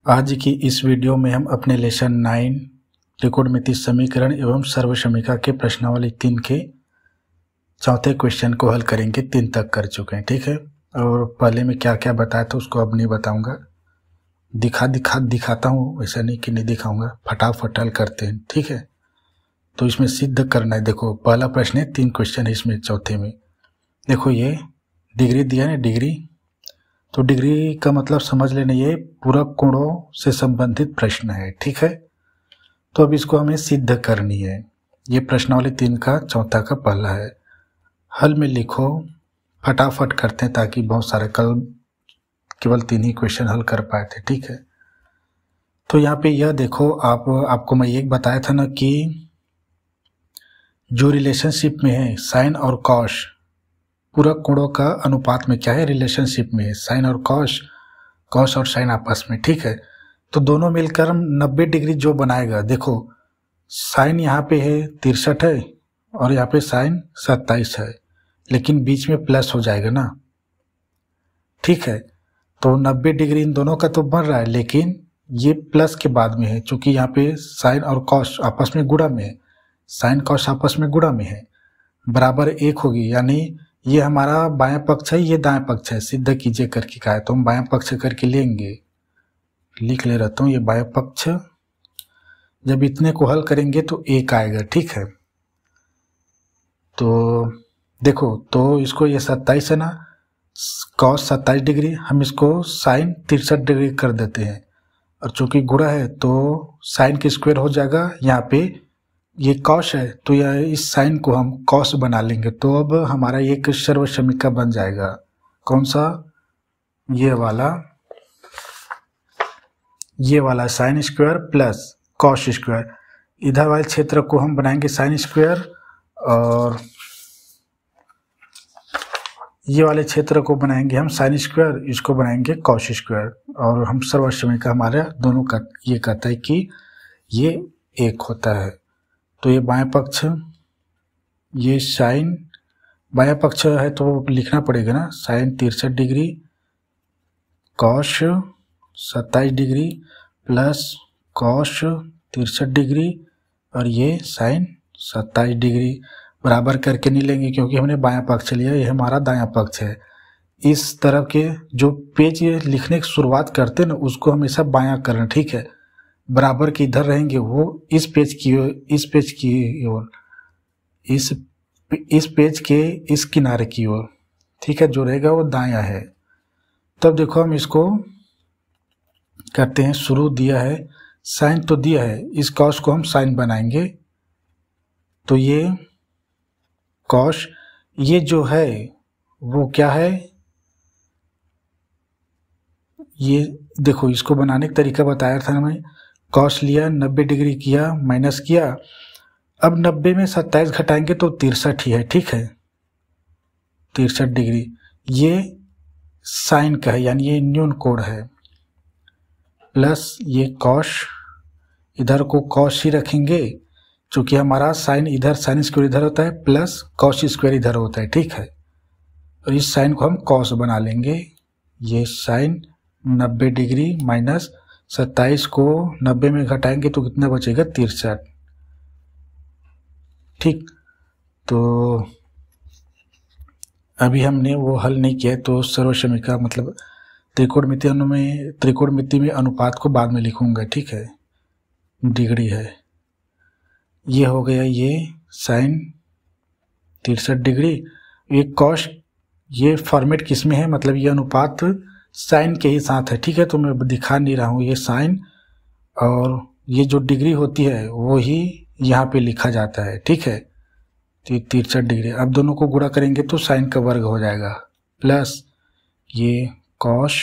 आज की इस वीडियो में हम अपने लेसन 9 त्रिकोणमिति समीकरण एवं सर्वसमीका के प्रश्नावली 3 के चौथे क्वेश्चन को हल करेंगे। 3 तक कर चुके हैं, ठीक है। और पहले में क्या क्या बताया था उसको अब नहीं बताऊंगा, दिखाता हूँ, ऐसा नहीं कि नहीं दिखाऊंगा, फटाफट हल करते हैं, ठीक है। तो इसमें सिद्ध करना है। देखो पहला प्रश्न है, 3 क्वेश्चन है इसमें चौथे में। देखो ये डिग्री दिया है, डिग्री, तो डिग्री का मतलब समझ लेना, ये पूरक कोणों से संबंधित प्रश्न है, ठीक है। तो अब इसको हमें सिद्ध करनी है। ये प्रश्नावली 3 का चौथा का पहला है। हल में लिखो, फटाफट करते हैं ताकि बहुत सारे, कल केवल 3 ही क्वेश्चन हल कर पाए थे, ठीक है। तो यहाँ पे यह देखो, आपको मैं एक बताया था ना कि जो रिलेशनशिप में है साइन और कॉस, पूरक कोणों का अनुपात में क्या है, रिलेशनशिप में है साइन और कॉस और साइन आपस में, ठीक है। तो दोनों मिलकर 90 डिग्री जो बनाएगा, देखो साइन यहाँ पे है 63 है और यहाँ पे साइन 27 है, लेकिन बीच में प्लस हो जाएगा ना, ठीक है। तो 90 डिग्री इन दोनों का तो बन रहा है, लेकिन ये प्लस के बाद में है, चूंकि यहाँ पे साइन और कॉस आपस में गुणा में है, साइन कॉस आपस में गुणा में है, बराबर 1 होगी। यानी ये हमारा बायां पक्ष है, ये दायां पक्ष है, सिद्ध कीजिए करके कहा है, तो हम बायां पक्ष करके लेंगे, लिख ले रहता हूँ। ये बायां पक्ष, जब इतने को हल करेंगे तो 1 आएगा, ठीक है। तो देखो, तो इसको ये 27 है ना, कॉस 27 डिग्री, हम इसको साइन 63 डिग्री कर देते हैं, और चूंकि गुणा है तो साइन के स्क्वायर हो जाएगा। यहाँ पे ये कॉस है तो यह इस साइन को हम कॉस बना लेंगे, तो अब हमारा एक सर्वसमीका बन जाएगा। कौन सा? ये वाला sine square plus cos square. इधर वाले क्षेत्र को हम बनाएंगे साइन स्क्वायर, और ये वाले क्षेत्र को बनाएंगे हम साइन स्क्वायर, इसको बनाएंगे कॉस स्क्वायर, और हम सर्वसमीका हमारे दोनों का ये कहता है कि ये 1 होता है। तो ये बाएं पक्ष, ये साइन बाएं पक्ष है तो लिखना पड़ेगा ना, sine 63 degree cos 27 degree plus cos 63 degree, और ये साइन 27 डिग्री बराबर करके नहीं लेंगे क्योंकि हमने बायां पक्ष लिया, ये हमारा दायां पक्ष है। इस तरफ के जो पेज ये लिखने की शुरुआत करते हैं ना, उसको हमेशा बायां करना, ठीक है। बराबर के इधर रहेंगे वो इस पेज की ओर, इस पेज की ओर, इस पेज के इस किनारे की ओर, ठीक है। जो रहेगा वो दायां है। तब देखो हम इसको करते हैं, शुरू दिया है साइन तो दिया है, इस कॉस को हम साइन बनाएंगे, तो ये कॉस, ये जो है वो क्या है, ये देखो इसको बनाने का तरीका बताया था मैं। कॉस लिया, 90 डिग्री किया, माइनस किया, अब 90 में 27 घटाएंगे तो 63 ही है, ठीक है। 63 डिग्री ये साइन का है, यानी ये न्यून कोण है, प्लस ये कॉस, इधर को कॉस ही रखेंगे चूंकि हमारा साइन इधर, साइन स्क्वायर इधर होता है, प्लस कॉस स्क्वायर इधर होता है, ठीक है। और इस साइन को हम कॉस बना लेंगे। ये साइन 90 डिग्री माइनस 27 को 90 में घटाएंगे तो कितना बचेगा, 63, ठीक। तो अभी हमने वो हल नहीं किया है, तो सर्वसमीका मतलब त्रिकोणमिति में अनुपात को बाद में लिखूंगा, ठीक है। डिग्री है, ये हो गया, ये साइन 63 डिग्री, ये कॉस, ये फॉर्मेट किस में है, मतलब ये अनुपात साइन के ही साथ है, ठीक है। तो मैं दिखा नहीं रहा हूँ, ये साइन और ये जो डिग्री होती है वो ही यहाँ पे लिखा जाता है, ठीक है। 63 डिग्री, अब दोनों को गुणा करेंगे तो साइन का वर्ग हो जाएगा, प्लस ये कॉस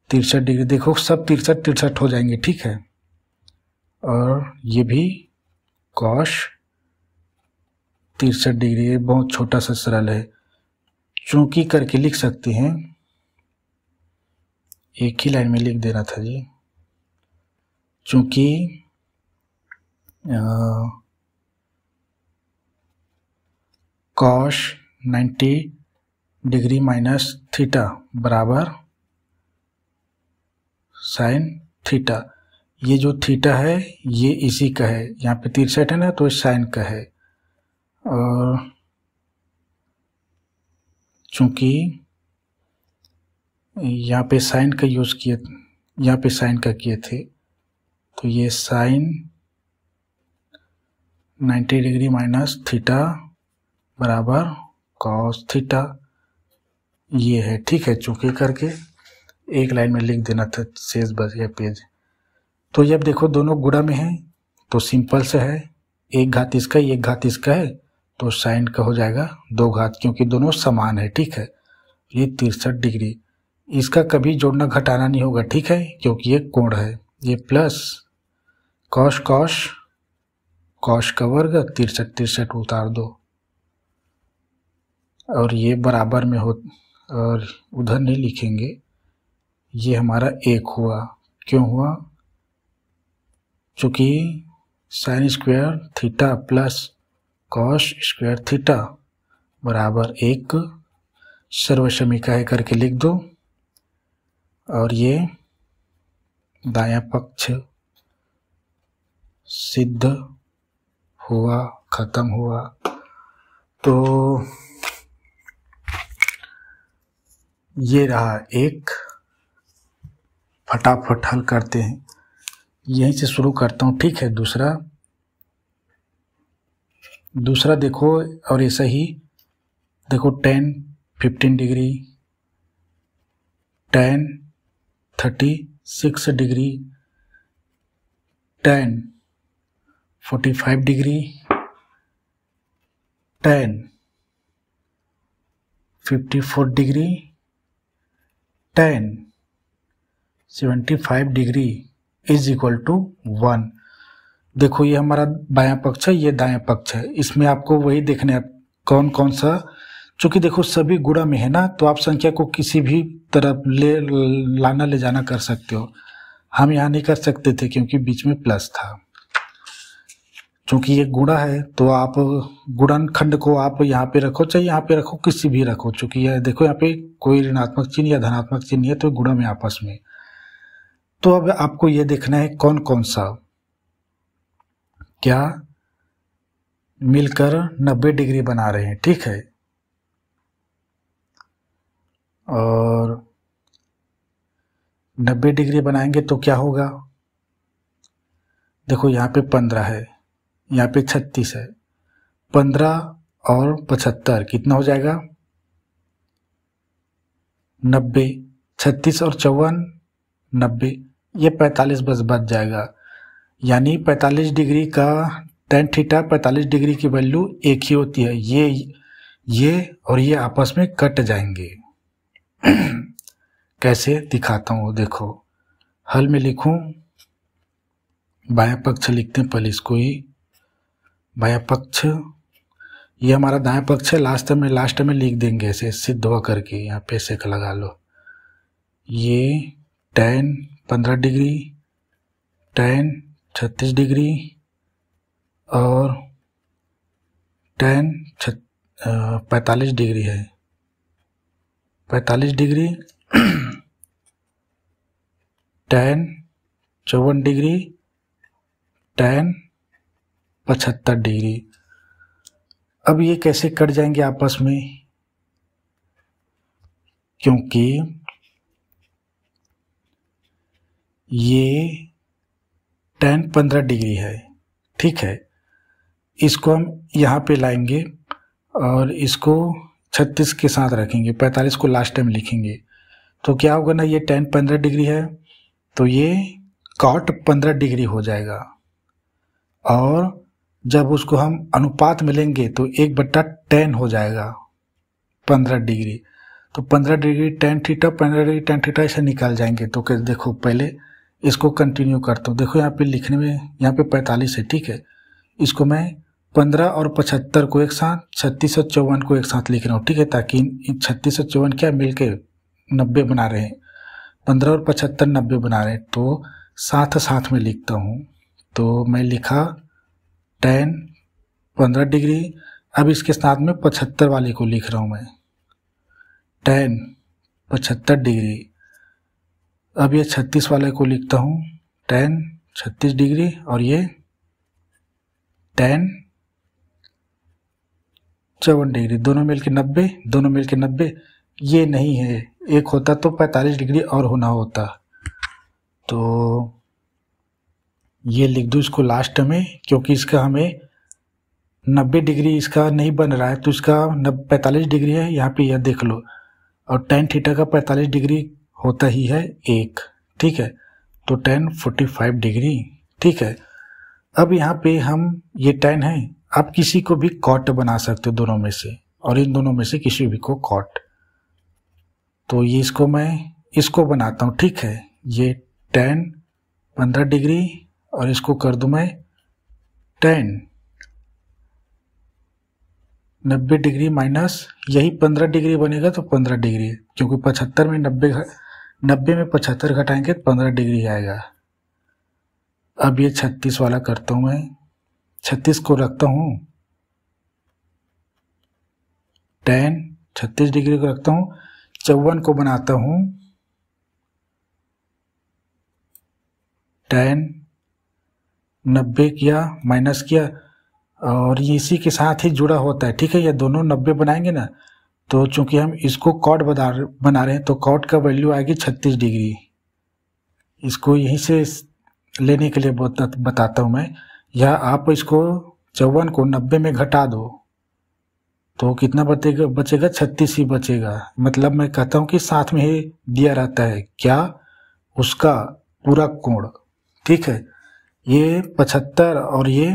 63 डिग्री, देखो सब 63 हो जाएंगे, ठीक है। और ये भी कॉस 63 डिग्री, ये बहुत छोटा सा सरल है, चूंकि करके लिख सकते हैं, एक ही लाइन में लिख देना था जी, चूंकि कॉस 90 डिग्री माइनस थीटा बराबर साइन थीटा, ये जो थीटा है ये इसी का है, यहाँ पे 63 है ना तो साइन का है। और चूंकि यहाँ पे साइन का यूज किए, यहाँ पे साइन का किए थे, तो ये साइन 90 डिग्री माइनस थीटा बराबर कॉस थीटा, ये है। ठीक है, चूंकि करके एक लाइन में लिख देना था, शेष बच गया पेज। तो जब देखो दोनों गुणा में है तो सिंपल से है, एक घात इसका एक घात इसका है, तो साइन का हो जाएगा 2 घात, क्योंकि दोनों समान है। ठीक है, ये 63 डिग्री, इसका कभी जोड़ना घटाना नहीं होगा। ठीक है, क्योंकि ये कोण है। ये प्लस कॉस कॉस कॉस का वर्ग 63 उतार दो, और ये बराबर में हो, और उधर नहीं लिखेंगे, ये हमारा 1 हुआ। क्यों हुआ? चूंकि sine square theta plus cos square theta बराबर 1 सर्वसमीका है करके लिख दो, और ये दायां पक्ष सिद्ध हुआ, खत्म हुआ। तो ये रहा एक, फटाफट हल करते हैं, यहीं से शुरू करता हूँ। ठीक है, दूसरा देखो, और ऐसा ही देखो, tan 15 degree, tan 36 degree, tan 45 degree, tan 54 degree, tan 75 degree is equal to 1। देखो ये हमारा बायां पक्ष है, ये दायां पक्ष है, इसमें आपको वही देखना है कौन कौन सा, चूंकि देखो सभी गुणा में है ना, तो आप संख्या को किसी भी तरफ ले जाना कर सकते हो। हम यहाँ नहीं कर सकते थे क्योंकि बीच में प्लस था। चूंकि ये गुणा है तो आप गुणनखंड को आप यहाँ पे रखो, चाहे यहाँ पे रखो, किसी भी रखो, चूंकि यह देखो यहाँ पे कोई ऋणात्मक चिन्ह या धनात्मक चिन्ह है, तो गुणा में आपस में। तो अब आपको ये देखना है कौन कौन सा क्या मिलकर 90 डिग्री बना रहे हैं। ठीक है, और 90 डिग्री बनाएंगे तो क्या होगा? देखो यहाँ पे 15 है, यहाँ पे 36 है, 15 और 75 कितना हो जाएगा? 90, 36 और 54 90, ये 45 बस बच जाएगा। यानी 45 डिग्री का tan थीटा 45 डिग्री की वैल्यू एक ही होती है। ये और ये आपस में कट जाएंगे। कैसे दिखाता हूँ, देखो हल में लिखूं, बायां पक्ष लिखते हैं पहले, इसको ही बायां पक्ष, ये हमारा दायां पक्ष है, लास्ट में लिख देंगे ऐसे सिद्ध हुआ करके, यहाँ पे से लगा लो। ये tan 15 डिग्री, tan 36 डिग्री और tan 45 डिग्री है, 45 degree, tan 54 degree, tan 75 degree. अब ये कैसे कट जाएंगे आपस में? क्योंकि ये tan 15 डिग्री है। ठीक है, इसको हम यहाँ पे लाएंगे और इसको 36 के साथ रखेंगे, 45 को लास्ट टाइम लिखेंगे, तो क्या होगा ना, ये tan 15 डिग्री है तो ये cot 15 डिग्री हो जाएगा। और जब उसको हम अनुपात में लेंगे तो 1/tan हो जाएगा 15 डिग्री। तो 15 degree tan theta, 15 degree tan theta ऐसे निकाल जाएंगे। तो देखो पहले इसको कंटिन्यू करता हूँ। देखो यहाँ पे लिखने में, यहाँ पे 45 है। ठीक है, इसको मैं 15 और 75 को एक साथ, 36 और 54 को एक साथ लिख रहा हूँ। ठीक है, ताकि 36 और 54 क्या मिलके 90 बना रहे हैं, 15 और 75 90 बना रहे हैं, तो साथ साथ में लिखता हूँ। तो मैं लिखा tan 15 डिग्री, अब इसके साथ में 75 वाले को लिख रहा हूँ मैं, tan 75 डिग्री। अब ये 36 वाले को लिखता हूँ tan 36 डिग्री और ये tan 54 डिग्री, दोनों मिलके 90, दोनों मिलके 90। ये नहीं है, एक होता तो 45 डिग्री और होना होता। तो ये लिख दूँ इसको लास्ट में, क्योंकि इसका हमें 90 डिग्री इसका नहीं बन रहा है, तो इसका 45 डिग्री है। यहाँ पे यह देख लो, और tan थीटा का 45 डिग्री होता ही है 1, ठीक है। तो tan 45 डिग्री, ठीक है। अब यहाँ पे हम ये tan है, आप किसी को भी कॉट बना सकते हो दोनों में से, और इन दोनों में से किसी भी को कॉट। तो ये इसको मैं इसको बनाता हूँ, ठीक है। ये tan 15 डिग्री और इसको कर दूं मैं tan 90 डिग्री माइनस यही 15 डिग्री बनेगा, तो 15 डिग्री, क्योंकि 75 में 90 में 75 घटाएंगे तो 15 डिग्री आएगा। अब ये 36 वाला करता हूँ मैं, 36 को रखता हूँ tan 36 डिग्री को रखता हूँ, 54 को बनाता हूँ tan 90 किया माइनस किया, और ये इसी के साथ ही जुड़ा होता है, ठीक है। ये दोनों 90 बनाएंगे ना, तो चूंकि हम इसको कॉट बना रहे हैं, तो कॉट का वैल्यू आएगी 36 डिग्री। इसको यहीं से लेने के लिए बताता हूँ मैं। या आप इसको 54 को 90 में घटा दो तो कितना बचेगा 36 ही बचेगा। मतलब मैं कहता हूँ कि साथ में ही दिया रहता है क्या, उसका पूरा कोण, ठीक है। ये 75 और ये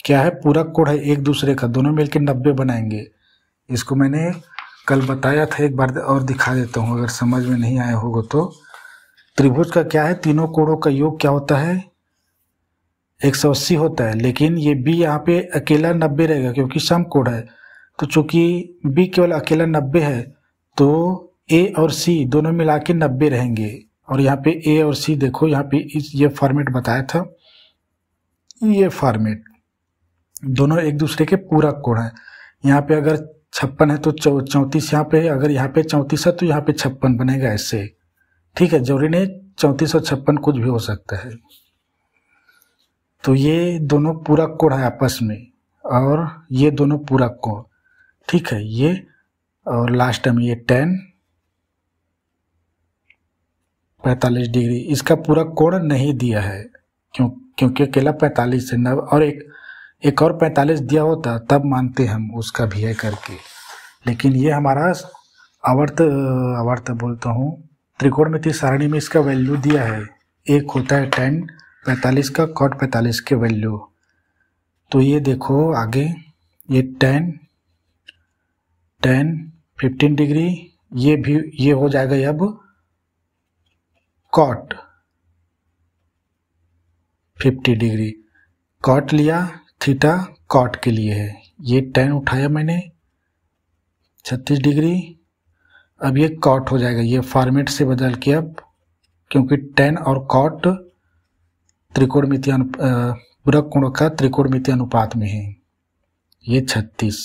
क्या है, पूरा कोण है एक दूसरे का, दोनों मिलकर 90 बनाएंगे। इसको मैंने कल बताया था, एक बार और दिखा देता हूँ अगर समझ में नहीं आया होगा तो। त्रिभुज का क्या है, तीनों कोणों का योग क्या होता है 180 होता है, लेकिन ये बी यहाँ पे अकेला 90 रहेगा क्योंकि समकोण है। तो चूंकि बी केवल अकेला 90 है, तो ए और सी दोनों मिला के 90 रहेंगे। और यहाँ पे ए और सी देखो, यहाँ पे ये फॉर्मेट बताया था, ये फॉर्मेट दोनों एक दूसरे के पूरक कोण है। यहाँ पे अगर 56 है तो 34 यहाँ पे है, अगर यहाँ पे 34 है तो यहाँ पे 56 बनेगा ऐसे, ठीक है। जरूरी नहीं 34 और 56 कुछ भी हो सकता है। तो ये दोनों पूरक कोण है आपस में, और ये दोनों पूरक कोण, ठीक है। ये और लास्ट में ये tan 45 डिग्री, इसका पूरक कोण नहीं दिया है क्योंकि अकेला 45 है, और एक और 45 दिया होता तब मानते हम उसका भी है करके। लेकिन ये हमारा आवर्त बोलता हूँ, त्रिकोणमितीय सारणी में इसका वैल्यू दिया है, एक होता है tan 45 का cot 45 के वैल्यू। तो ये देखो आगे, ये tan 15 डिग्री, ये हो जाएगा अब cot 50 डिग्री। cot लिया, थीटा cot के लिए है, ये tan उठाया मैंने 36 डिग्री, अब ये cot हो जाएगा, ये फॉर्मेट से बदल के अब, क्योंकि tan और cot त्रिकोणमितीय पूरक कोण का त्रिकोणमितीय अनुपात में है। ये 36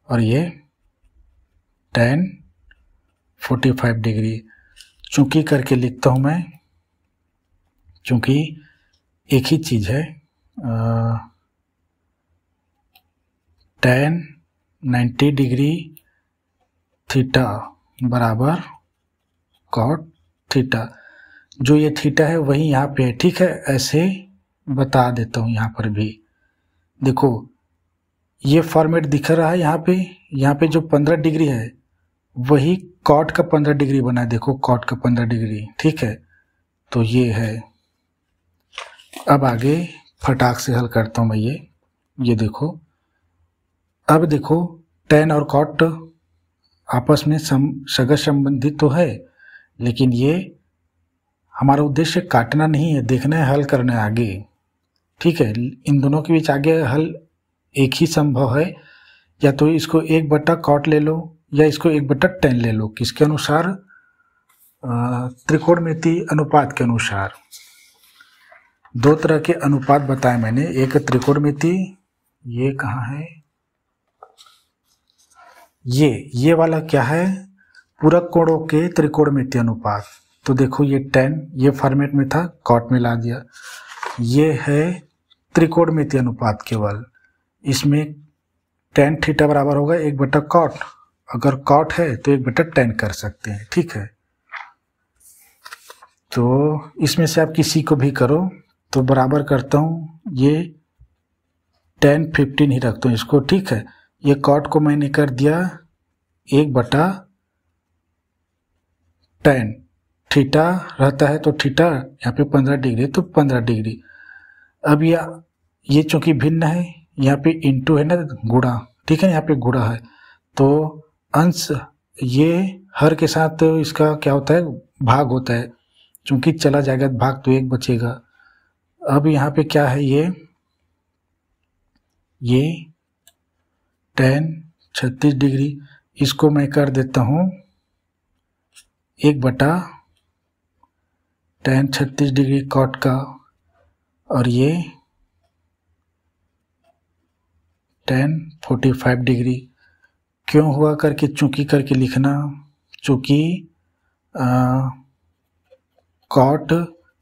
और ये tan 45 डिग्री। चूंकि करके लिखता हूं मैं, चूंकि एक ही चीज है, tan 90 डिग्री थीटा बराबर cot थीटा, जो ये थीटा है वही यहाँ पे है, ठीक है। ऐसे बता देता हूँ, यहाँ पर भी देखो ये फॉर्मेट दिख रहा है, यहाँ पे जो 15 डिग्री है वही cot का 15 डिग्री बना है, देखो cot का 15 डिग्री, ठीक है। तो ये है। अब आगे फटाक से हल करता हूँ मैं ये देखो, अब देखो tan और cot आपस में सगा संबंधित तो है, लेकिन ये हमारा उद्देश्य काटना नहीं है, देखना है, हल करना है आगे, ठीक है। इन दोनों के बीच आगे हल एक ही संभव है, या तो इसको 1/cot ले लो या इसको 1/tan ले लो, किसके अनुसार, त्रिकोणमितीय अनुपात के अनुसार। दो तरह के अनुपात बताए मैंने, एक त्रिकोणमितीय, ये कहाँ है, ये वाला क्या है, पूरक कोणों के त्रिकोणमितीय अनुपात, तो देखो ये tan ये फॉर्मेट में था, कॉट में ला दिया। ये है त्रिकोणमितीय अनुपात केवल, इसमें tan थीटा बराबर होगा 1/cot। अगर cot है तो 1/tan कर सकते हैं, ठीक है। तो इसमें से आप किसी को भी करो, तो बराबर करता हूँ, ये tan 15 ही रखता हूँ इसको, ठीक है। ये cot को मैंने कर दिया 1/tan, थीटा रहता है तो थीटा यहाँ पे 15 डिग्री तो 15 डिग्री। अब ये चूंकि भिन्न है, यहाँ पे इंटू है ना, गुणा, ठीक है, यहाँ पे गुणा है, तो अंश ये हर के साथ इसका क्या होता है, भाग होता है। चूंकि चला जाएगा भाग तो 1 बचेगा। अब यहाँ पे क्या है, ये tan 36 डिग्री, इसको मैं कर देता हूँ 1/tan 36 डिग्री कॉट का, और ये tan 45 डिग्री। क्यों हुआ करके चूंकि करके लिखना, चूंकि कॉट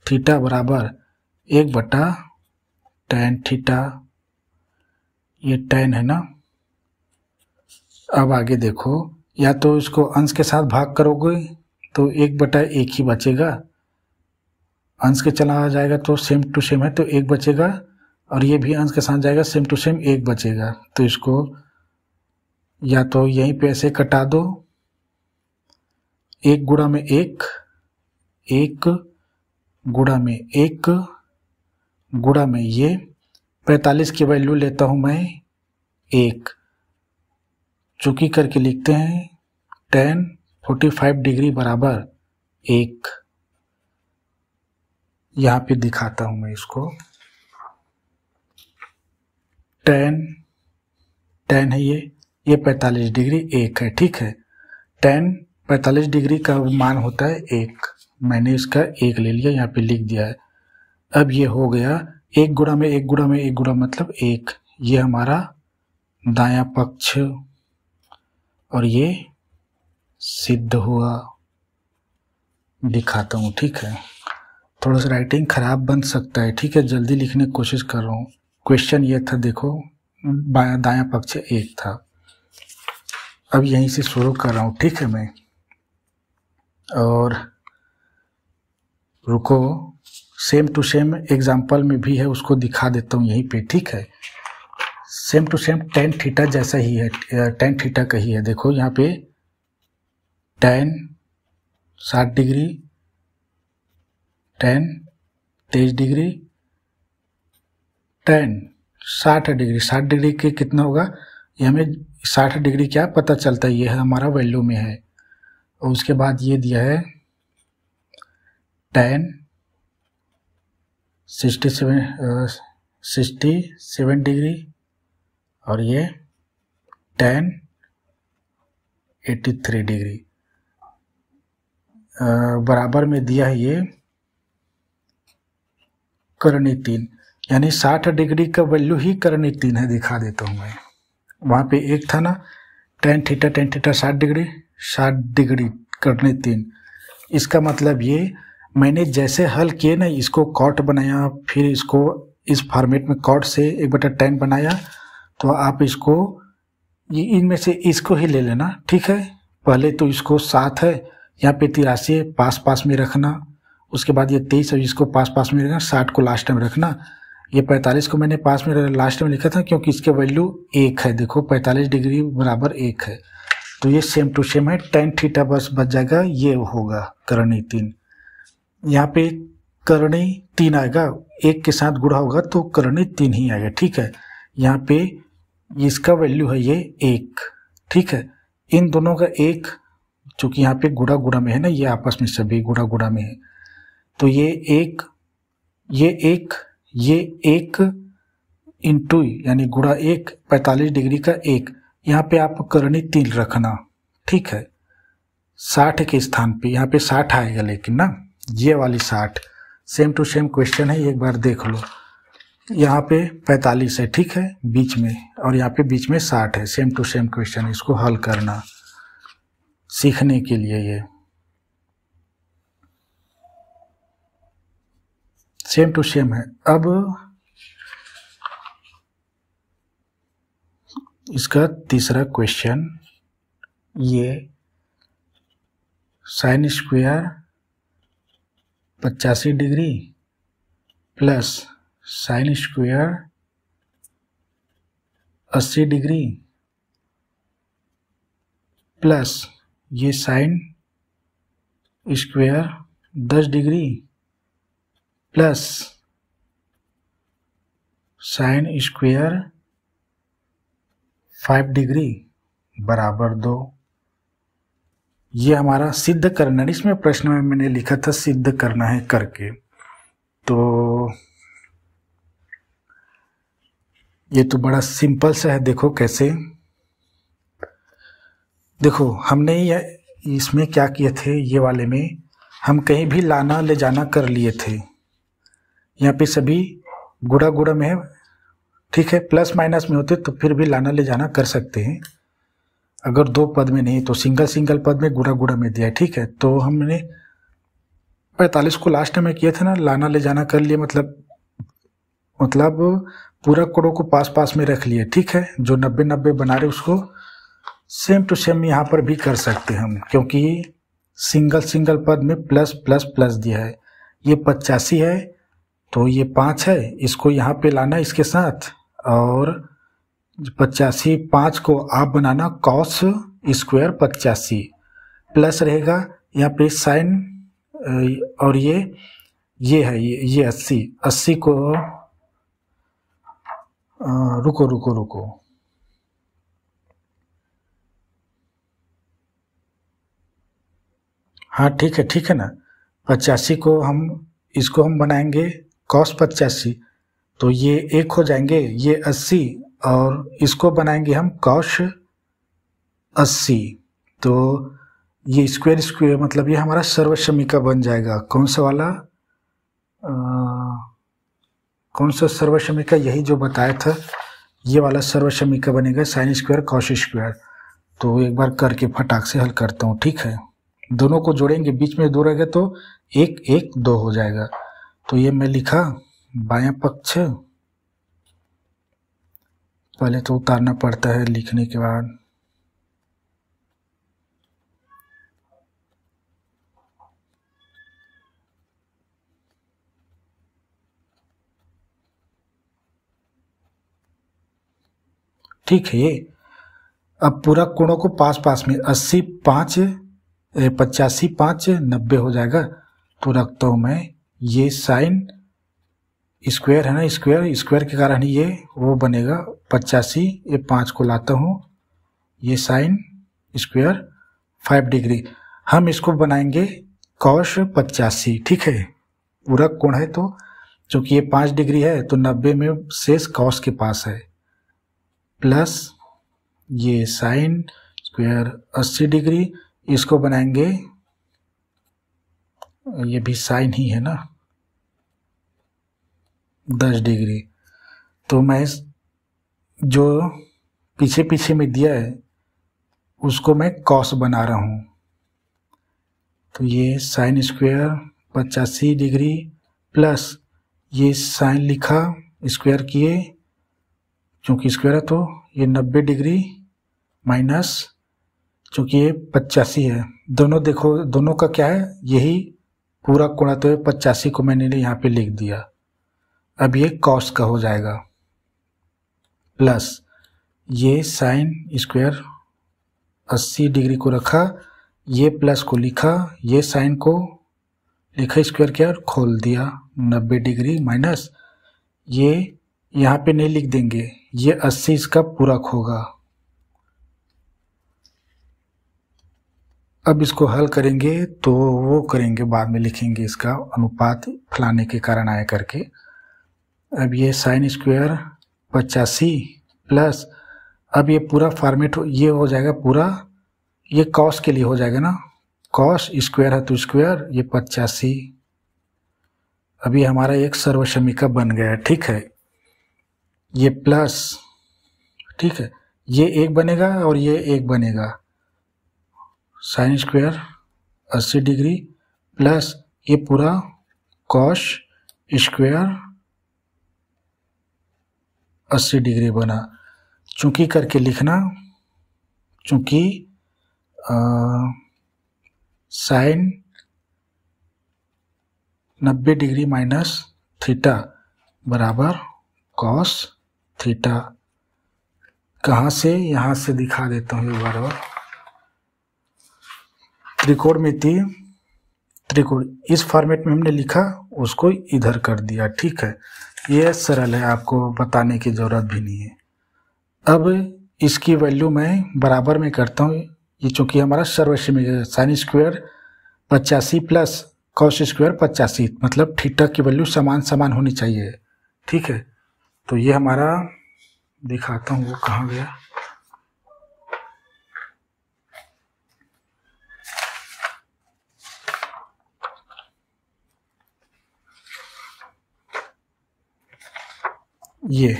थीटा बराबर 1/tan थीटा, ये tan है ना। अब आगे देखो, या तो इसको अंश के साथ भाग करोगे तो 1/1 ही बचेगा, अंश के चला जाएगा तो सेम टू सेम है तो 1 बचेगा, और ये भी अंश के साथ जाएगा सेम टू सेम 1 बचेगा। तो इसको या तो यहीं पे ऐसे कटा दो, 1 गुणा में 1, 1 गुणा में 1 गुणा में ये 45 की वैल्यू लेता हूं मैं 1, चूंकि करके लिखते हैं tan 45 डिग्री बराबर 1। यहाँ पे दिखाता हूं मैं इसको, tan है ये 45 डिग्री 1 है, ठीक है। tan 45 डिग्री का मान होता है 1, मैंने इसका 1 ले लिया, यहाँ पे लिख दिया है। अब ये हो गया 1 गुणा में 1 गुणा में 1 गुणा मतलब 1, ये हमारा दायां पक्ष, और ये सिद्ध हुआ। दिखाता हूँ, ठीक है। थोड़ा सा राइटिंग खराब बन सकता है, ठीक है, जल्दी लिखने की कोशिश कर रहा हूँ। क्वेश्चन ये था, देखो दायां पक्ष 1 था। अब यहीं से शुरू कर रहा हूँ, ठीक है मैं, और रुको, सेम टू सेम एग्जाम्पल में भी है, उसको दिखा देता हूँ यहीं पे, ठीक है। Same to same tan theta जैसा ही है, tan थीटा का ही है। देखो यहाँ पे tan 60 degree, tan 23 degree, tan 60 degree. 60 degree के कितना होगा, ये हमें 60 डिग्री क्या पता चलता है, ये है हमारा वैल्यू में है। और उसके बाद ये दिया है tan 67 डिग्री, और ये tan 83 डिग्री। बराबर में दिया है ये करनी 3, यानी 60 डिग्री का वैल्यू ही करनी 3 है। दिखा देता हूँ मैं, वहाँ पे 1 था ना, tan थीटा 60 डिग्री, 60 डिग्री करनी 3। इसका मतलब ये मैंने जैसे हल किए ना, इसको कॉट बनाया, फिर इसको इस फॉर्मेट में कॉट से 1/tan बनाया, तो आप इसको ये इनमें से इसको ही ले लेना, ठीक है। पहले तो इसको 7 है, यहाँ पे 83 है, पास पास में रखना। उसके बाद ये 23 है, इसको पास पास में रखना, 60 को लास्ट में रखना। ये 45 को मैंने पास में लास्ट में लिखा था क्योंकि इसके वैल्यू 1 है। देखो 45 डिग्री बराबर 1 है, तो ये सेम टू सेम है, tan थीटा बस बच जाएगा, ये होगा करनी 3। यहाँ पे करनी 3 आएगा, 1 के साथ गुणा होगा तो करनी 3 ही आएगा, ठीक है। यहाँ पे इसका वैल्यू है ये 1, ठीक है। इन दोनों का 1, चूंकि यहाँ पे गुणा गुणा में है ना, ये आपस में सभी गुणा गुणा में है, तो ये 1 इंटू यानी गुणा 1 45 डिग्री का 1, यहाँ पे आप करनी 3 रखना, ठीक है। 60 के स्थान पे यहाँ पे 60 आएगा, लेकिन ना ये वाली 60 सेम टू सेम क्वेश्चन है, एक बार देख लो। यहाँ पे 45 है, ठीक है, बीच में, और यहाँ पे बीच में 60 है। सेम टू सेम क्वेश्चन, इसको हल करना सीखने के लिए। ये सेम टू सेम है। अब इसका तीसरा क्वेश्चन, ये sine square 85 degree plus sine square 80 degree plus ये sine square 10 degree plus sine square 5 degree बराबर 2। ये हमारा सिद्ध करना है। इसमें प्रश्न में मैंने लिखा था सिद्ध करना है करके, तो ये तो बड़ा सिंपल सा है। देखो कैसे, देखो हमने ये इसमें क्या किए थे, ये वाले में हम कहीं भी लाना ले जाना कर लिए थे। यहाँ पे सभी गुणा गुणा में है, ठीक है। प्लस माइनस में होते तो फिर भी लाना ले जाना कर सकते हैं। अगर दो पद में नहीं तो सिंगल सिंगल पद में गुणा गुणा में दिया है, ठीक है। तो हमने 45 को लास्ट में किए थे ना, लाना ले जाना कर लिए, मतलब पूरा कोड़ों को पास पास में रख लिए, ठीक है। जो 90-90 बना रहे उसको सेम टू सेम यहाँ पर भी कर सकते हैं हम, क्योंकि सिंगल सिंगल पद में प्लस प्लस प्लस दिया है। ये 85 है तो ये 5 है, इसको यहाँ पे लाना इसके साथ, और 85 5 को आप बनाना कॉस स्क्वायर 85 प्लस रहेगा यहाँ पे साइन, और ये है ये 80 को रुको हाँ ठीक है ना। 85 को इसको हम बनाएंगे कॉस 85, तो ये 1 हो जाएंगे, ये 80, और इसको बनाएंगे हम कॉस 80, तो ये स्क्वायर मतलब ये हमारा सर्वसमीका बन जाएगा। कौन सा वाला, कौन सा सर्वसमीका, यही जो बताया था, ये वाला सर्वसमीका बनेगा साइन स्क्वायर कॉस स्क्वायर। तो एक बार करके फटाक से हल करता हूँ, ठीक है। दोनों को जोड़ेंगे, बीच में 2 रहेगा तो 1 1 2 हो जाएगा। तो ये मैं लिखा बायां पक्ष, पहले तो उतारना पड़ता है लिखने के बाद, ठीक है। ये अब पूरा कोणों को पास पास में 80 5 85 5 90 हो जाएगा। तो रखता हूं मैं ये साइन स्क्वायर है ना, स्क्वायर के कारण ये वो बनेगा 85, ये 5 को लाता हूँ, ये साइन स्क्वायर 5 डिग्री। हम इसको बनाएंगे कॉस 85, ठीक है। पूरा कोण है तो चूंकि ये 5 डिग्री है तो 90 में शेष कॉस के पास है, प्लस ये साइन स्क्वायर 80 डिग्री, इसको बनाएंगे, ये भी साइन ही है ना, 10 डिग्री। तो मैं जो पीछे पीछे में दिया है उसको मैं कॉस बना रहा हूँ। तो ये साइन स्क्वायर 85 डिग्री प्लस ये साइन लिखा, स्क्वायर किए, चूँकि स्क्वायर है तो ये 90 डिग्री माइनस, चूँकि ये 85 है। दोनों देखो, दोनों का क्या है, यही पूरा कोण, तो 85 को मैंने यहाँ पे लिख दिया। अब ये कॉस का हो जाएगा, प्लस ये साइन स्क्वायर 80 डिग्री को रखा, ये प्लस को लिखा, ये साइन को लिखा, स्क्वायर किया और खोल दिया, 90 डिग्री माइनस, ये यहाँ पे नहीं लिख देंगे, ये 80 इसका पूरक होगा। अब इसको हल करेंगे तो वो करेंगे, बाद में लिखेंगे इसका अनुपात फलाने के कारण आया करके। अब ये साइन स्क्वायर 85 प्लस, अब ये पूरा फॉर्मेट ये हो जाएगा पूरा, ये कॉस के लिए हो जाएगा ना, कॉस स्क्वायर है तो स्क्वायर, ये 85। अभी हमारा एक सर्वसमीका बन गया, ठीक है। ये प्लस, ठीक है, ये 1 बनेगा और ये 1 बनेगा, साइन स्क्वायर 80 डिग्री प्लस ये पूरा कॉस स्क्वायर 80 डिग्री बना। चूंकि करके लिखना, चूंकि साइन 90 डिग्री माइनस थीटा बराबर कॉस थीटा। कहाँ से? यहाँ से दिखा देता हूँ एक बार और। त्रिकोणमिति, त्रिकोण इस फॉर्मेट में हमने लिखा, उसको इधर कर दिया। ठीक है, ये सरल है, आपको बताने की जरूरत भी नहीं है। अब इसकी वैल्यू मैं बराबर में करता हूँ। ये चूंकि हमारा सर्वश्रेणी है, sign square 85 plus cos square 85, मतलब थीटा की वैल्यू समान समान होनी चाहिए। ठीक है, तो ये हमारा दिखाता हूँ, वो कहाँ गया। ये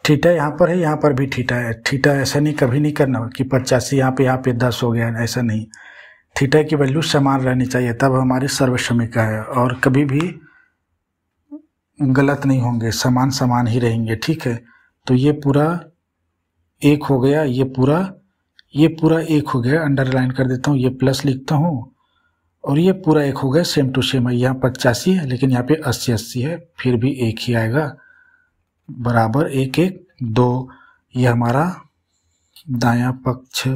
थीटा यहाँ पर है, यहाँ पर भी थीटा है। थीटा ऐसा नहीं, कभी नहीं करना कि 85 यहाँ पे 10 हो गया, ऐसा नहीं। थीटा की वैल्यू समान रहनी चाहिए, तब हमारी सर्वसमीका है, और कभी भी गलत नहीं होंगे, समान समान ही रहेंगे। ठीक है, तो ये पूरा एक हो गया, ये पूरा एक हो गया। अंडरलाइन कर देता हूँ, ये प्लस लिखता हूँ, और ये पूरा एक हो गया। सेम टू सेम है, यहाँ 85 है लेकिन यहाँ पे 80 है, फिर भी एक ही आएगा, बराबर 1 1 2। ये हमारा दायां पक्ष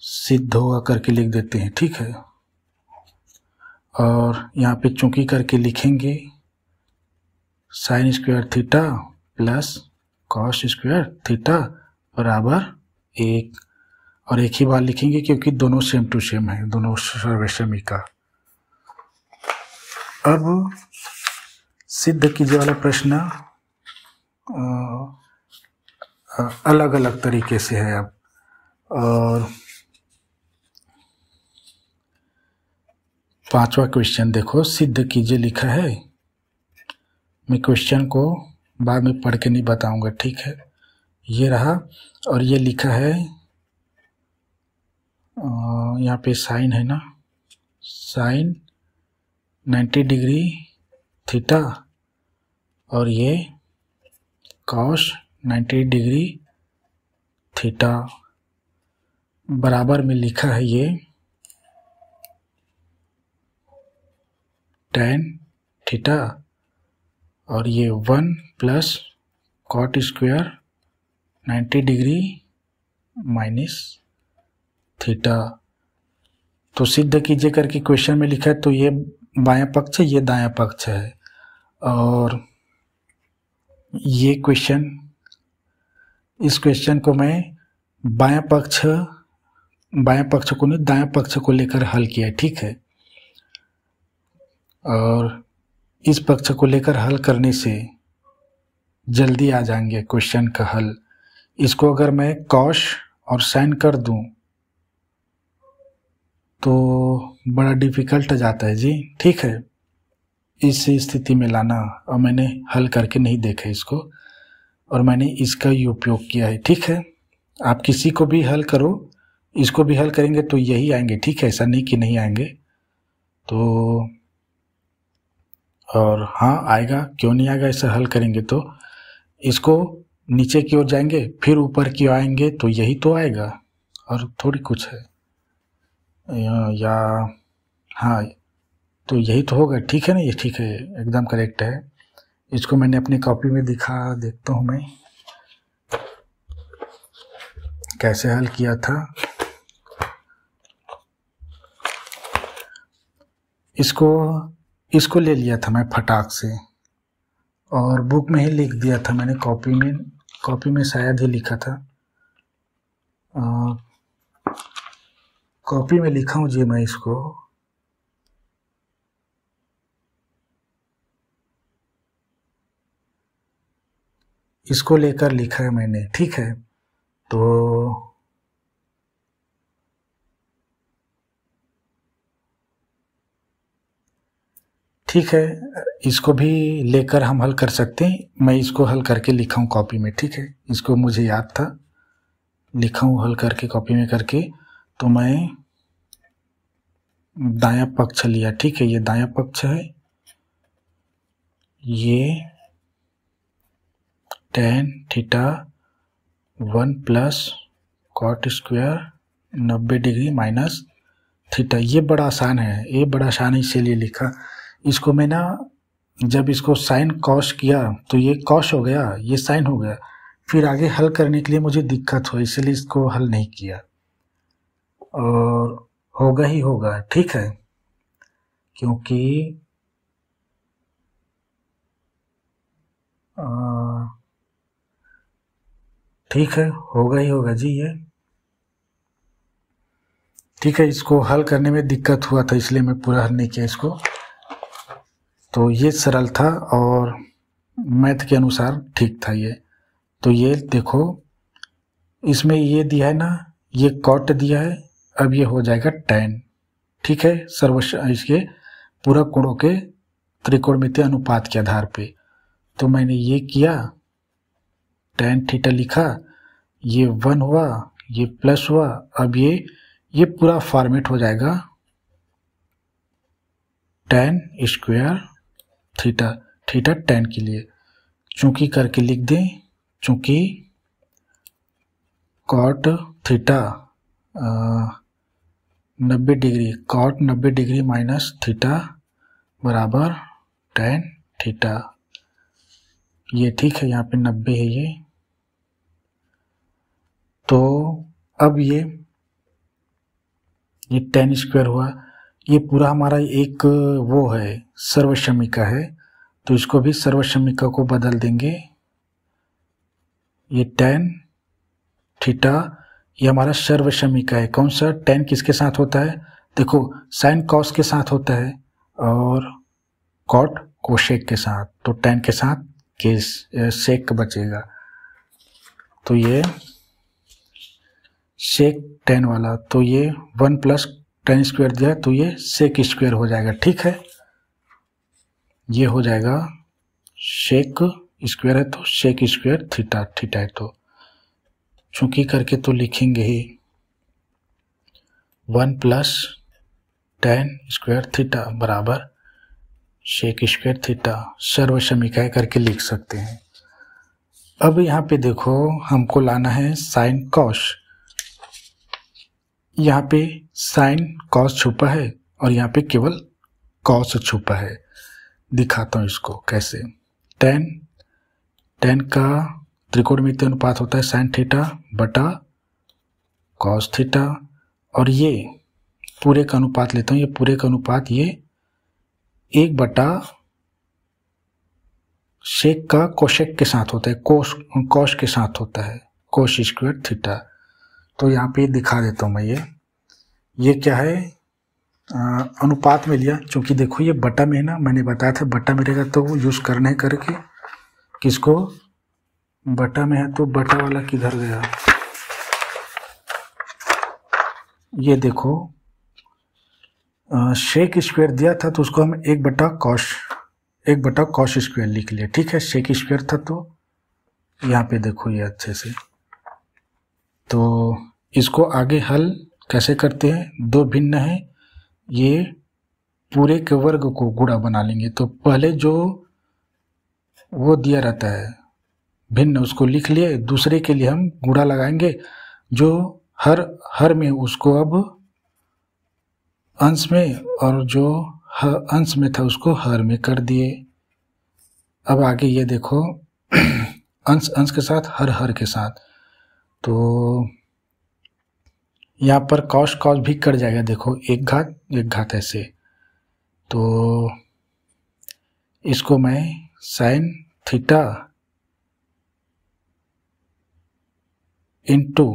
सिद्ध होगा करके लिख देते हैं। ठीक है, और यहाँ पे चूंकि करके लिखेंगे sine square theta plus cos square theta बराबर 1, और एक ही बार लिखेंगे क्योंकि दोनों सेम टू सेम है, दोनों सर्वसमीका। अब सिद्ध कीजिए वाला प्रश्न अलग अलग तरीके से है अब। और 5वां क्वेश्चन देखो, सिद्ध कीजिए लिखा है। मैं क्वेश्चन को बाद में पढ़ के नहीं बताऊंगा। ठीक है, ये रहा, और ये लिखा है यहाँ पे साइन है ना, साइन 90 डिग्री थीटा, और ये कॉस 90 डिग्री थीटा, बराबर में लिखा है ये tan थीटा, और ये 1 plus cot square 90 degree minus theta. तो सिद्ध कीजिए करके क्वेश्चन में लिखा है, तो ये बायां पक्ष है, ये दायां पक्ष है, और ये क्वेश्चन, इस क्वेश्चन को मैं बायां पक्ष को नहीं, दायां पक्ष को लेकर हल किया है। ठीक है, और इस पक्ष को लेकर हल करने से जल्दी आ जाएंगे क्वेश्चन का हल। इसको अगर मैं कॉस और साइन कर दूं तो बड़ा डिफिकल्ट जाता है जी। ठीक है, इस स्थिति में लाना, और मैंने हल करके नहीं देखा इसको, और मैंने इसका ही उपयोग किया है। ठीक है, आप किसी को भी हल करो, इसको भी हल करेंगे तो यही आएंगे। ठीक है, ऐसा नहीं कि नहीं आएंगे, तो और हाँ आएगा, क्यों नहीं आएगा, ऐसा हल करेंगे तो। इसको नीचे की ओर जाएंगे फिर ऊपर की ओर आएंगे तो यही तो आएगा, और थोड़ी कुछ है या हाँ, तो यही तो होगा। ठीक है ना, ये ठीक है, एकदम करेक्ट है। इसको मैंने अपनी कॉपी में दिखा देखता हूँ मैं कैसे हल किया था। इसको ले लिया था मैं फटाक से, और बुक में ही लिख दिया था मैंने, कॉपी में शायद ही लिखा था, कॉपी में लिखा हूँ जी मैं इसको लेकर लिखा है मैंने। ठीक है, तो ठीक है, इसको भी लेकर हम हल कर सकते हैं। मैं इसको हल करके लिखा हूँ कॉपी में। ठीक है, इसको मुझे याद था, लिखा हूँ हल करके कॉपी में करके। तो मैं दायां पक्ष लिया। ठीक है, ये दायां पक्ष है, ये tan theta 1 plus cot square 90 degree minus theta. ये बड़ा आसान है, ये बड़ा आसान है इसीलिए लिखा। इसको मैं ना जब इसको साइन कॉस किया तो ये कॉस हो गया, ये साइन हो गया, फिर आगे हल करने के लिए मुझे दिक्कत हो, इसलिए इसको हल नहीं किया। और होगा ही होगा, ठीक है, क्योंकि ठीक है, होगा ही होगा जी ये। ठीक है, इसको हल करने में दिक्कत हुआ था इसलिए मैं पूरा हल नहीं किया इसको। तो ये सरल था और मैथ के अनुसार ठीक था ये। तो ये देखो, इसमें ये दिया है ना, ये कॉट दिया है, अब ये हो जाएगा tan, ठीक है, इसके पूरक कोणों के त्रिकोणमितीय अनुपात के आधार पे। तो मैंने ये किया, tan थीटा लिखा, ये 1 हुआ, ये प्लस हुआ, अब ये पूरा फॉर्मेट हो जाएगा tan square theta, theta tan के लिए चूंकि करके लिख दें, चूंकि cot theta 90 degree, cot 90 degree minus theta बराबर tan थीटा। ये ठीक है, यहाँ पे 90 है ये। तो अब ये tan स्क्वायर हुआ, ये पूरा हमारा एक वो है सर्वसमीका है, तो इसको भी सर्वसमीका को बदल देंगे। ये tan थीटा ये हमारा सर्वसमीका है। कौन सा? tan किसके साथ होता है? देखो, साइन कॉस के साथ होता है और कॉट कोशेक के साथ, तो tan के साथ सेक बचेगा, तो ये सेक tan वाला, तो ये 1 प्लस tan स्क्वायर दिया, तो ये सेक स्क्वायर हो जाएगा, ठीक है, ये हो जाएगा सेक स्क्वायर है तो सेक स्क्वायर थीटा, थीटा है तो चूंकि करके तो लिखेंगे ही 1 प्लस tan स्क्वायर थीटा बराबर सेक स्क्वायर थीटा, सर्वसमीकाएं करके लिख सकते हैं। अब यहाँ पे देखो, हमको लाना है साइन कॉस। यहाँ पे साइन कॉस छुपा है और यहाँ पे केवल कॉस छुपा है। दिखाता हूँ इसको कैसे। tan का त्रिकोणमितीय अनुपात होता है साइन थीटा बटा कॉस थीटा, और ये पूरे का अनुपात लेता हूँ, ये पूरे का अनुपात ये 1 बटा सेक का कोशेक के साथ होता है, कोश के साथ होता है, कोश स्क्वायर थीटा। तो यहाँ पे दिखा देता हूँ मैं, ये क्या है, अनुपात में लिया, क्योंकि देखो ये बटा में है ना, मैंने बताया था बटा में रहेगा तो वो यूज़ करना है करके। किसको? बटा में है तो बटा वाला किधर गया? ये देखो, सेक स्क्वायर दिया था तो उसको हम 1 बटा कॉस स्क्वायर लिख लिया, ठीक है, सेक स्क्वायर था तो यहाँ पे देखो ये अच्छे से। तो इसको आगे हल कैसे करते हैं? 2 भिन्न है, ये पूरे के वर्ग को गुणा बना लेंगे। तो पहले जो वो दिया रहता है भिन्न उसको लिख लिए, दूसरे के लिए हम गुणा लगाएंगे, जो हर में उसको अब अंश में, और जो अंश में था उसको हर में कर दिए। अब आगे ये देखो, अंश के साथ हर के साथ, तो यहाँ पर कॉस भी कट जाएगा, देखो एक घात ऐसे। तो इसको मैं साइन थीटा इंटू,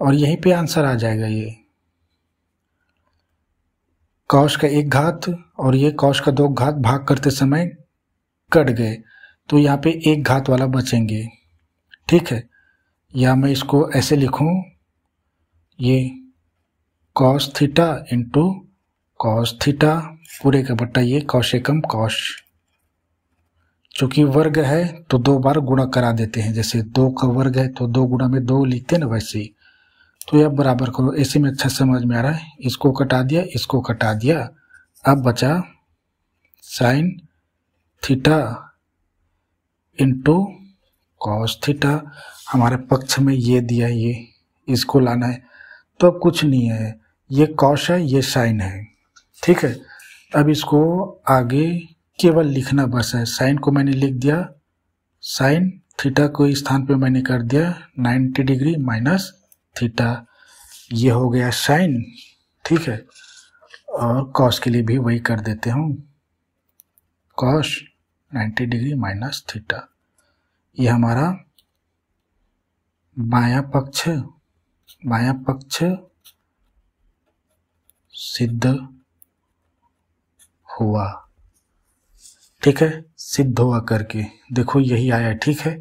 और यहीं पे आंसर आ जाएगा, ये कॉस का 1 घात और ये कॉस का 2 घात भाग करते समय कट गए, तो यहाँ पे 1 घात वाला बचेंगे, ठीक है। या मैं इसको ऐसे लिखूं, ये cos theta into cos theta पूरे का बट्टा ये कॉस एकम कॉस, चूंकि वर्ग है तो 2 बार गुणा करा देते हैं, जैसे 2 का वर्ग है तो 2 गुणा में 2 लिखते हैं ना, वैसे ही। तो यह बराबर करो, ऐसे में अच्छा समझ में आ रहा है। इसको कटा दिया, इसको कटा दिया, अब बचा sine theta into cos theta. हमारे पक्ष में ये दिया है, ये इसको लाना है, तो अब कुछ नहीं है, ये कॉस है, ये साइन है, ठीक है। अब इसको आगे केवल लिखना बस है। साइन को मैंने लिख दिया, साइन थीटा को इस स्थान पे मैंने कर दिया 90 डिग्री माइनस थीटा, ये हो गया साइन, ठीक है। और कॉस के लिए भी वही कर देते हूँ, कॉस 90 डिग्री माइनस थीटा। ये हमारा बायां पक्ष सिद्ध हुआ, ठीक है, सिद्ध हुआ करके देखो यही आया, ठीक है।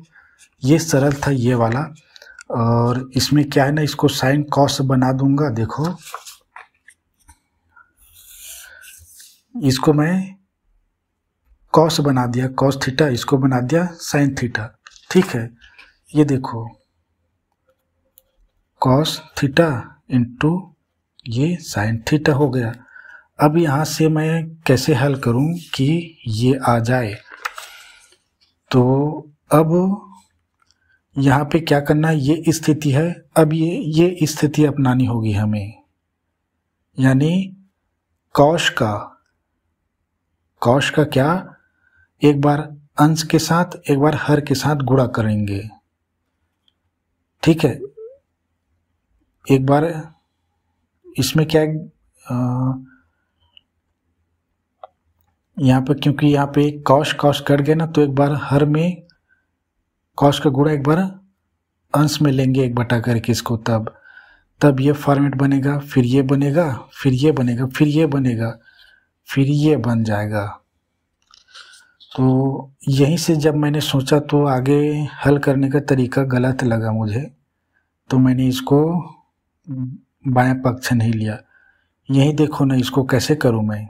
ये सरल था ये वाला। और इसमें क्या है ना, इसको साइन कॉस बना दूंगा, देखो इसको मैं कॉस बना दिया, कॉस थीटा, इसको बना दिया साइन थीटा, ठीक है। ये देखो कॉस थीटा इंटू ये साइन थीटा हो गया। अब यहाँ से मैं कैसे हल करूं कि ये आ जाए, तो अब यहाँ पे क्या करना है, ये स्थिति है, अब ये स्थिति अपनानी होगी हमें, यानी कॉस का क्या, एक बार अंश के साथ एक बार हर के साथ गुणा करेंगे, ठीक है। एक बार इसमें क्या है, यहाँ पे क्योंकि यहाँ पे कॉस कट गया ना, तो एक बार हर में कॉस का गुणा एक बार अंश में लेंगे 1 करके इसको, तब ये फॉर्मेट बनेगा, फिर ये बनेगा, फिर ये बनेगा, फिर ये बनेगा, फिर ये बन जाएगा। तो यहीं से जब मैंने सोचा तो आगे हल करने का तरीका गलत लगा मुझे, तो मैंने इसको बायां पक्ष नहीं लिया। यही देखो ना, इसको कैसे करूं मैं,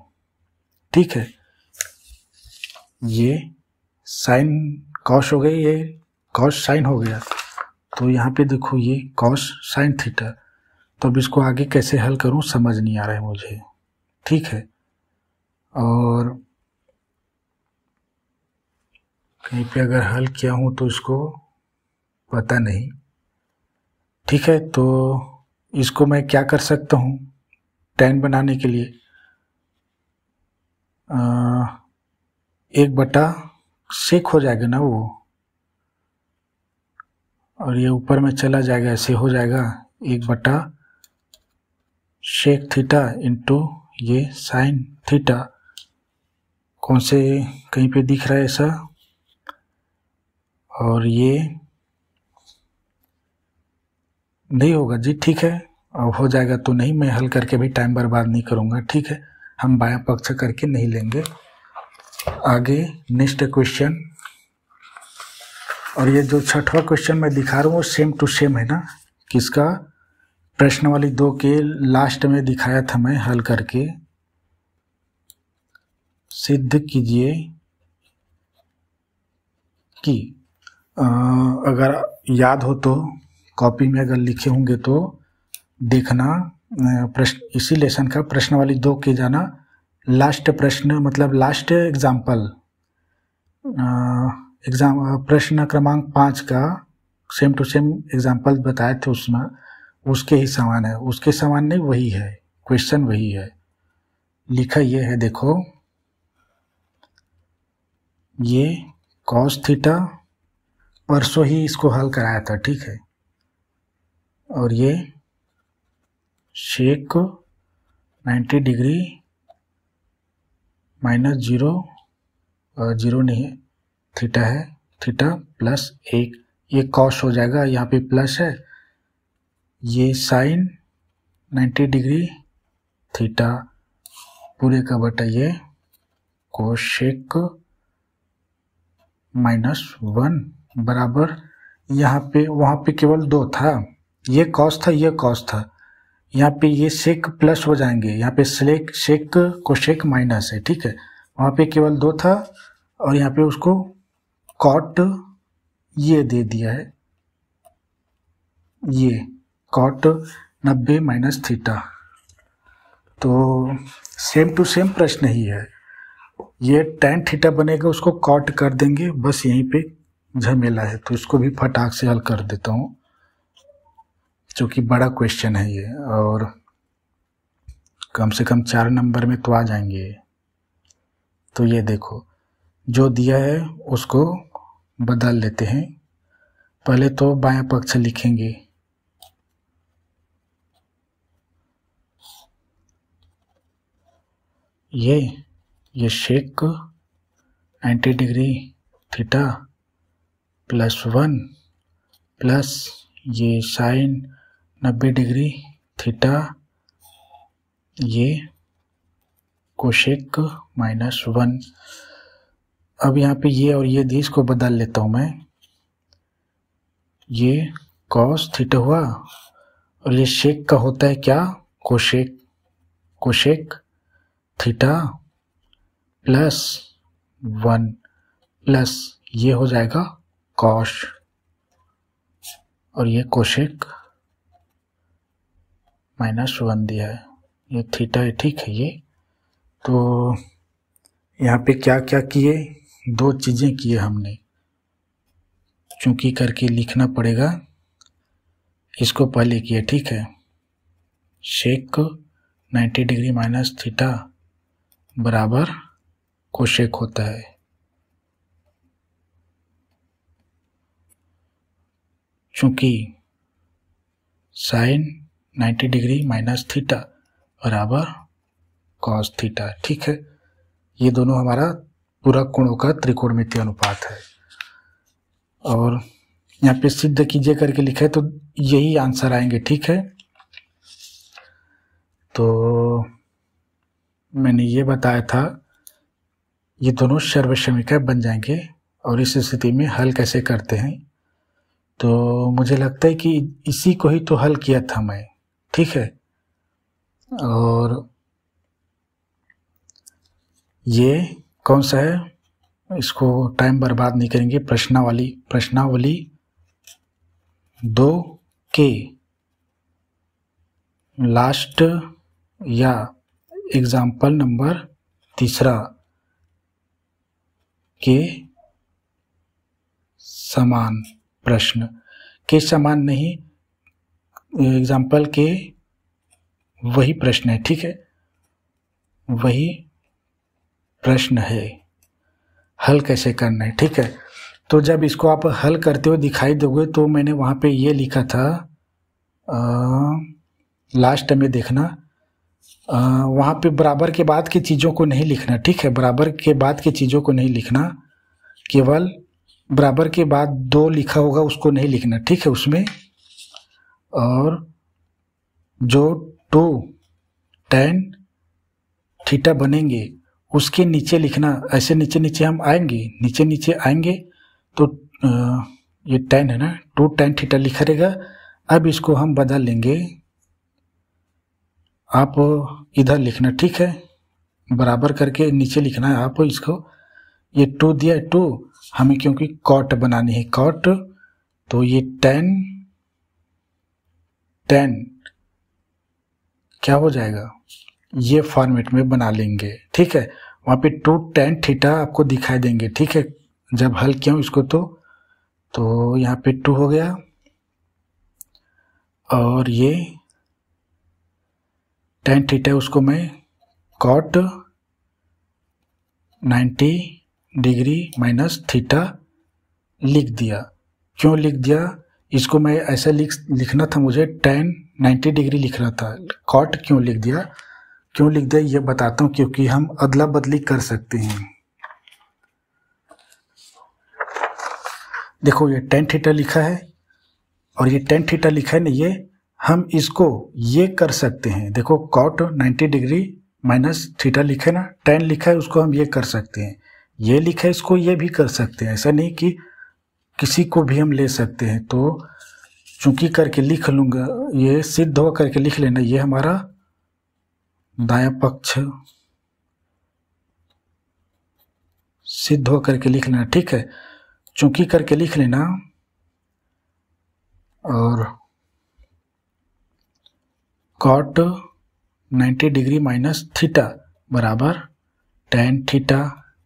ठीक है। ये साइन कॉस हो गई, ये कॉस साइन हो गया, तो यहाँ पे देखो ये कॉस साइन थीटा। तो अब इसको आगे कैसे हल करूं समझ नहीं आ रहा है मुझे, ठीक है। और कहीं पे अगर हल किया हूं तो इसको पता नहीं, ठीक है। तो इसको मैं क्या कर सकता हूं, tan बनाने के लिए 1/sec हो जाएगा ना वो, और ये ऊपर में चला जाएगा, ऐसे हो जाएगा 1/sec थीटा इंटू ये साइन थीटा। कौन से कहीं पे दिख रहा है ऐसा, और ये नहीं होगा जी, ठीक है। अब हो जाएगा तो नहीं, मैं हल करके भी टाइम बर्बाद नहीं करूंगा, ठीक है। हम बायां पक्ष करके नहीं लेंगे। आगे नेक्स्ट क्वेश्चन, और ये जो 6वां क्वेश्चन मैं दिखा रहा हूँ वो सेम टू सेम है ना, किसका, प्रश्न वाली 2 के लास्ट में दिखाया था मैं हल करके। सिद्ध कीजिए कि अगर याद हो तो कॉपी में अगर लिखे होंगे तो देखना, प्रश्न इसी लेसन का प्रश्न वाली 2 के जाना, लास्ट प्रश्न मतलब लास्ट एग्जाम्पल, प्रश्न क्रमांक 5 का सेम टू सेम एग्जाम्पल बताए थे उसमें, उसके ही समान है, उसके समान नहीं वही है, क्वेश्चन वही है। लिखा ये है, देखो ये कॉस थीटा, परसों ही इसको हल कराया था, ठीक है। और ये शेक 90 डिग्री माइनस 0 नहीं है, थीटा है, थीटा प्लस 1, ये कॉस हो जाएगा, यहाँ पे प्लस है, ये साइन 90 डिग्री थीटा पूरे का बटा ये कोशेक -1 बराबर, यहाँ पे वहाँ पे केवल 2 था, ये कॉस था, ये कॉस था, यहाँ पे ये सेक प्लस हो जाएंगे, यहाँ पे शेक कोशेक माइनस है, ठीक है। वहाँ पे केवल 2 था, और यहाँ पे उसको कॉट ये दे दिया है, ये कॉट 90 माइनस थीटा। तो सेम टू सेम प्रश्न ही है, ये tan थीटा बनेगा, उसको कॉट कर देंगे, बस यहीं पे झमेला है। तो इसको भी फटाक से हल कर देता हूँ, क्योंकि बड़ा क्वेश्चन है ये, और कम से कम 4 नंबर में तो आ जाएंगे। तो ये देखो, जो दिया है उसको बदल लेते हैं। पहले तो बायां पक्ष लिखेंगे, ये shake 90 degree theta plus 1 plus ये साइन 90 डिग्री थीटा, ये कोशेक माइनस 1। अब यहाँ पे ये और ये दी, इसको बदल लेता हूँ मैं। ये कॉस थीटा हुआ, और ये शेक का होता है क्या, कोशेक थीटा प्लस 1 प्लस ये हो जाएगा कॉश, और ये कोशेक माइनस 1 दिया है, ये थीटा है, ठीक है। ये तो यहाँ पे क्या क्या किए, 2 चीज़ें किए हमने, चूंकि करके लिखना पड़ेगा। इसको पहले किए, ठीक है, शेक 90 डिग्री माइनस थीटा बराबर कोशेक होता है, चूंकि साइन 90 डिग्री माइनस थीटा बराबर कॉस थीटा, ठीक है। ये दोनों हमारा पूरा कोणों का त्रिकोणमितीय अनुपात है। और यहाँ पे सिद्ध कीजिए करके लिखा है, तो यही आंसर आएंगे, ठीक है। तो मैंने ये बताया था, ये दोनों सर्वसमीकरण बन जाएंगे। और इस स्थिति में हल कैसे करते हैं, तो मुझे लगता है कि इसी को ही तो हल किया था मैं, ठीक है। और ये कौन सा है, इसको टाइम बर्बाद नहीं करेंगे। प्रश्नावली 2 के लास्ट या एग्जाम्पल नंबर 3 के समान प्रश्न, के समान नहीं, एग्जाम्पल के वही प्रश्न है, ठीक है, वही प्रश्न है। हल कैसे करना है, ठीक है। तो जब इसको आप हल करते हुए दिखाई दोगे, तो मैंने वहाँ पे ये लिखा था, लास्ट में देखना, वहाँ पे बराबर के बाद की चीज़ों को नहीं लिखना, ठीक है। बराबर के बाद की चीज़ों को नहीं लिखना, केवल बराबर के बाद 2 लिखा होगा उसको नहीं लिखना, ठीक है, उसमें। और जो 2 tan थीटा बनेंगे उसके नीचे लिखना, ऐसे नीचे नीचे हम आएंगे, नीचे आएंगे तो ये tan है ना, 2 tan थीटा लिखा रहेगा। अब इसको हम बदल लेंगे, आप इधर लिखना, ठीक है, बराबर करके नीचे लिखना है आप इसको। ये 2 दिया है, 2 हमें क्योंकि कॉट बनानी है, कॉट, तो ये tan क्या हो जाएगा, ये फॉर्मेट में बना लेंगे, ठीक है। वहाँ पे 2 tan थीटा आपको दिखाई देंगे, ठीक है, जब हल किया इसको। तो यहाँ पे 2 हो गया, और ये tan थीटा उसको मैं कॉट 90 डिग्री माइनस थीटा लिख दिया। क्यों लिख दिया, इसको मैं ऐसा लिखना था, मुझे tan 90 डिग्री लिखना था, कॉट क्यों लिख दिया ये बताता हूँ, क्योंकि हम अदला बदली कर सकते हैं। देखो ये tan थीटा लिखा है और ये tan थीटा लिखा है ना, ये हम इसको ये कर सकते हैं। देखो कॉट 90 डिग्री माइनस थीटा लिखा है ना, tan लिखा है, उसको हम ये कर सकते हैं। ये लिखा है, इसको ये भी कर सकते हैं, ऐसा नहीं कि किसी को भी हम ले सकते हैं। तो चूंकि करके लिख लूँगा, ये सिद्ध हो करके लिख लेना, ये हमारा दायां पक्ष सिद्ध हो करके लिख लेना, ठीक है, चूंकि करके लिख लेना। और कॉट 90 डिग्री माइनस थीटा बराबर tan थीटा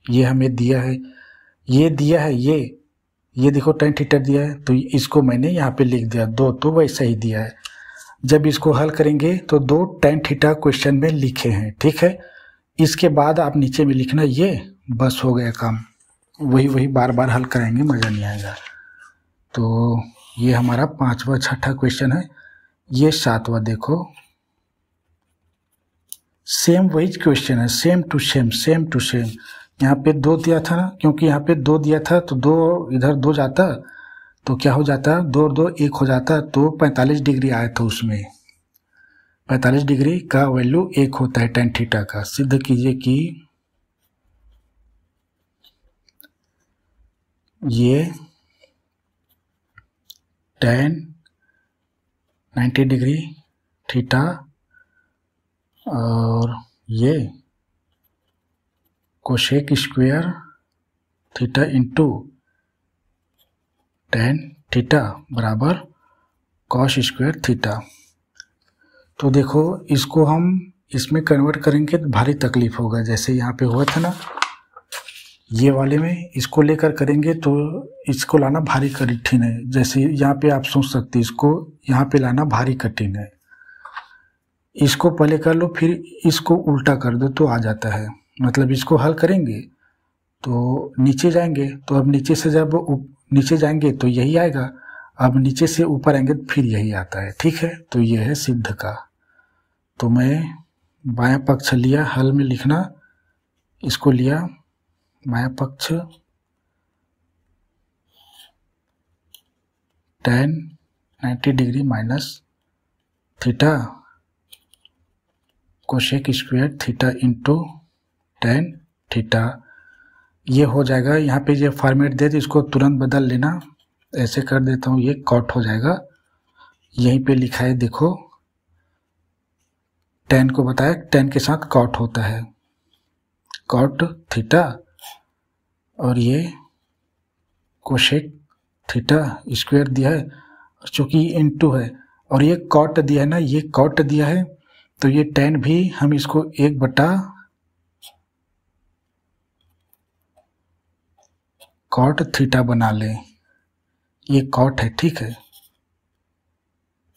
ये हमें दिया है, ये दिया है, ये देखो tan थीटा दिया है, तो इसको मैंने यहाँ पे लिख दिया 2, तो वैसा ही दिया है। जब इसको हल करेंगे तो 2 tan थीटा क्वेश्चन में लिखे हैं, ठीक है। इसके बाद आप नीचे में लिखना ये, बस हो गया काम। वही बार बार हल कराएंगे, मज़ा नहीं आएगा। तो ये हमारा 5वां 6ठा क्वेश्चन है। ये 7वां देखो, सेम वही क्वेश्चन है, सेम टू सेम। यहाँ पे 2 दिया था ना, क्योंकि यहाँ पे 2 दिया था तो 2 इधर 2 जाता तो क्या हो जाता, 2 2 1 हो जाता, तो 45 डिग्री आया था उसमें। 45 डिग्री का वैल्यू 1 होता है tan थीटा का। सिद्ध कीजिए कि ये tan 90 डिग्री थीटा और ये cosec square theta into tan theta बराबर कॉस स्क्वायर थीटा। तो देखो इसको हम इसमें कन्वर्ट करेंगे तो भारी तकलीफ होगा। जैसे यहाँ पे हुआ था ना, ये वाले में इसको लेकर करेंगे तो इसको लाना भारी कठिन है। जैसे यहाँ पे आप सोच सकते हैं, इसको यहाँ पे लाना भारी कठिन है। इसको पहले कर लो, फिर इसको उल्टा कर दो तो आ जाता है। मतलब इसको हल करेंगे तो नीचे जाएंगे, तो अब नीचे से जब नीचे जाएंगे तो यही आएगा, अब नीचे से ऊपर आएंगे तो फिर यही आता है, ठीक है। तो ये है सिद्ध का। तो मैं बायां पक्ष लिया, हल में लिखना, इसको लिया बायां पक्ष tan 90 degree minus theta cosec square theta into tan theta. ये हो जाएगा, यहाँ पे ये फॉर्मेट दे तो इसको तुरंत बदल लेना। ऐसे कर देता हूँ, ये कॉट हो जाएगा। यहीं पे लिखा है देखो, tan को बताया, tan के साथ कॉट होता है, कॉट थीटा, और ये कोशेक थीटा स्क्वायर दिया है, चूँकि इनटू है, और ये कॉट दिया है ना, ये कॉट दिया है, तो ये tan भी हम इसको 1 बटा कॉट थीटा बना लें। ये कॉट है, ठीक है,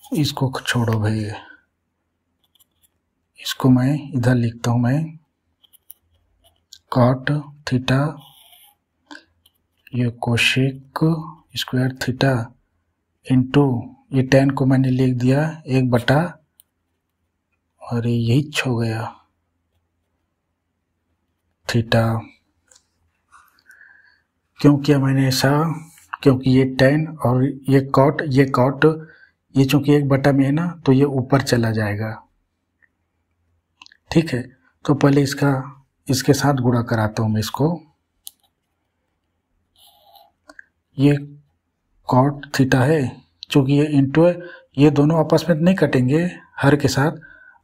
इसको छोड़ो भाई, इसको मैं इधर लिखता हूं, मैं कॉट थीटा, ये कोशेक स्क्वायर थीटा इंटू ये tan को मैंने लिख दिया 1 बटा, और यही हो गया थीटा। क्यों किया मैंने ऐसा, क्योंकि ये tan और ये कॉट ये चूंकि 1 बटा में है ना, तो ये ऊपर चला जाएगा, ठीक है। तो पहले इसके साथ गुणा कराता हूं मैं इसको। ये कॉट थीटा है, चूंकि ये इंटू है, ये दोनों आपस में नहीं कटेंगे, हर के साथ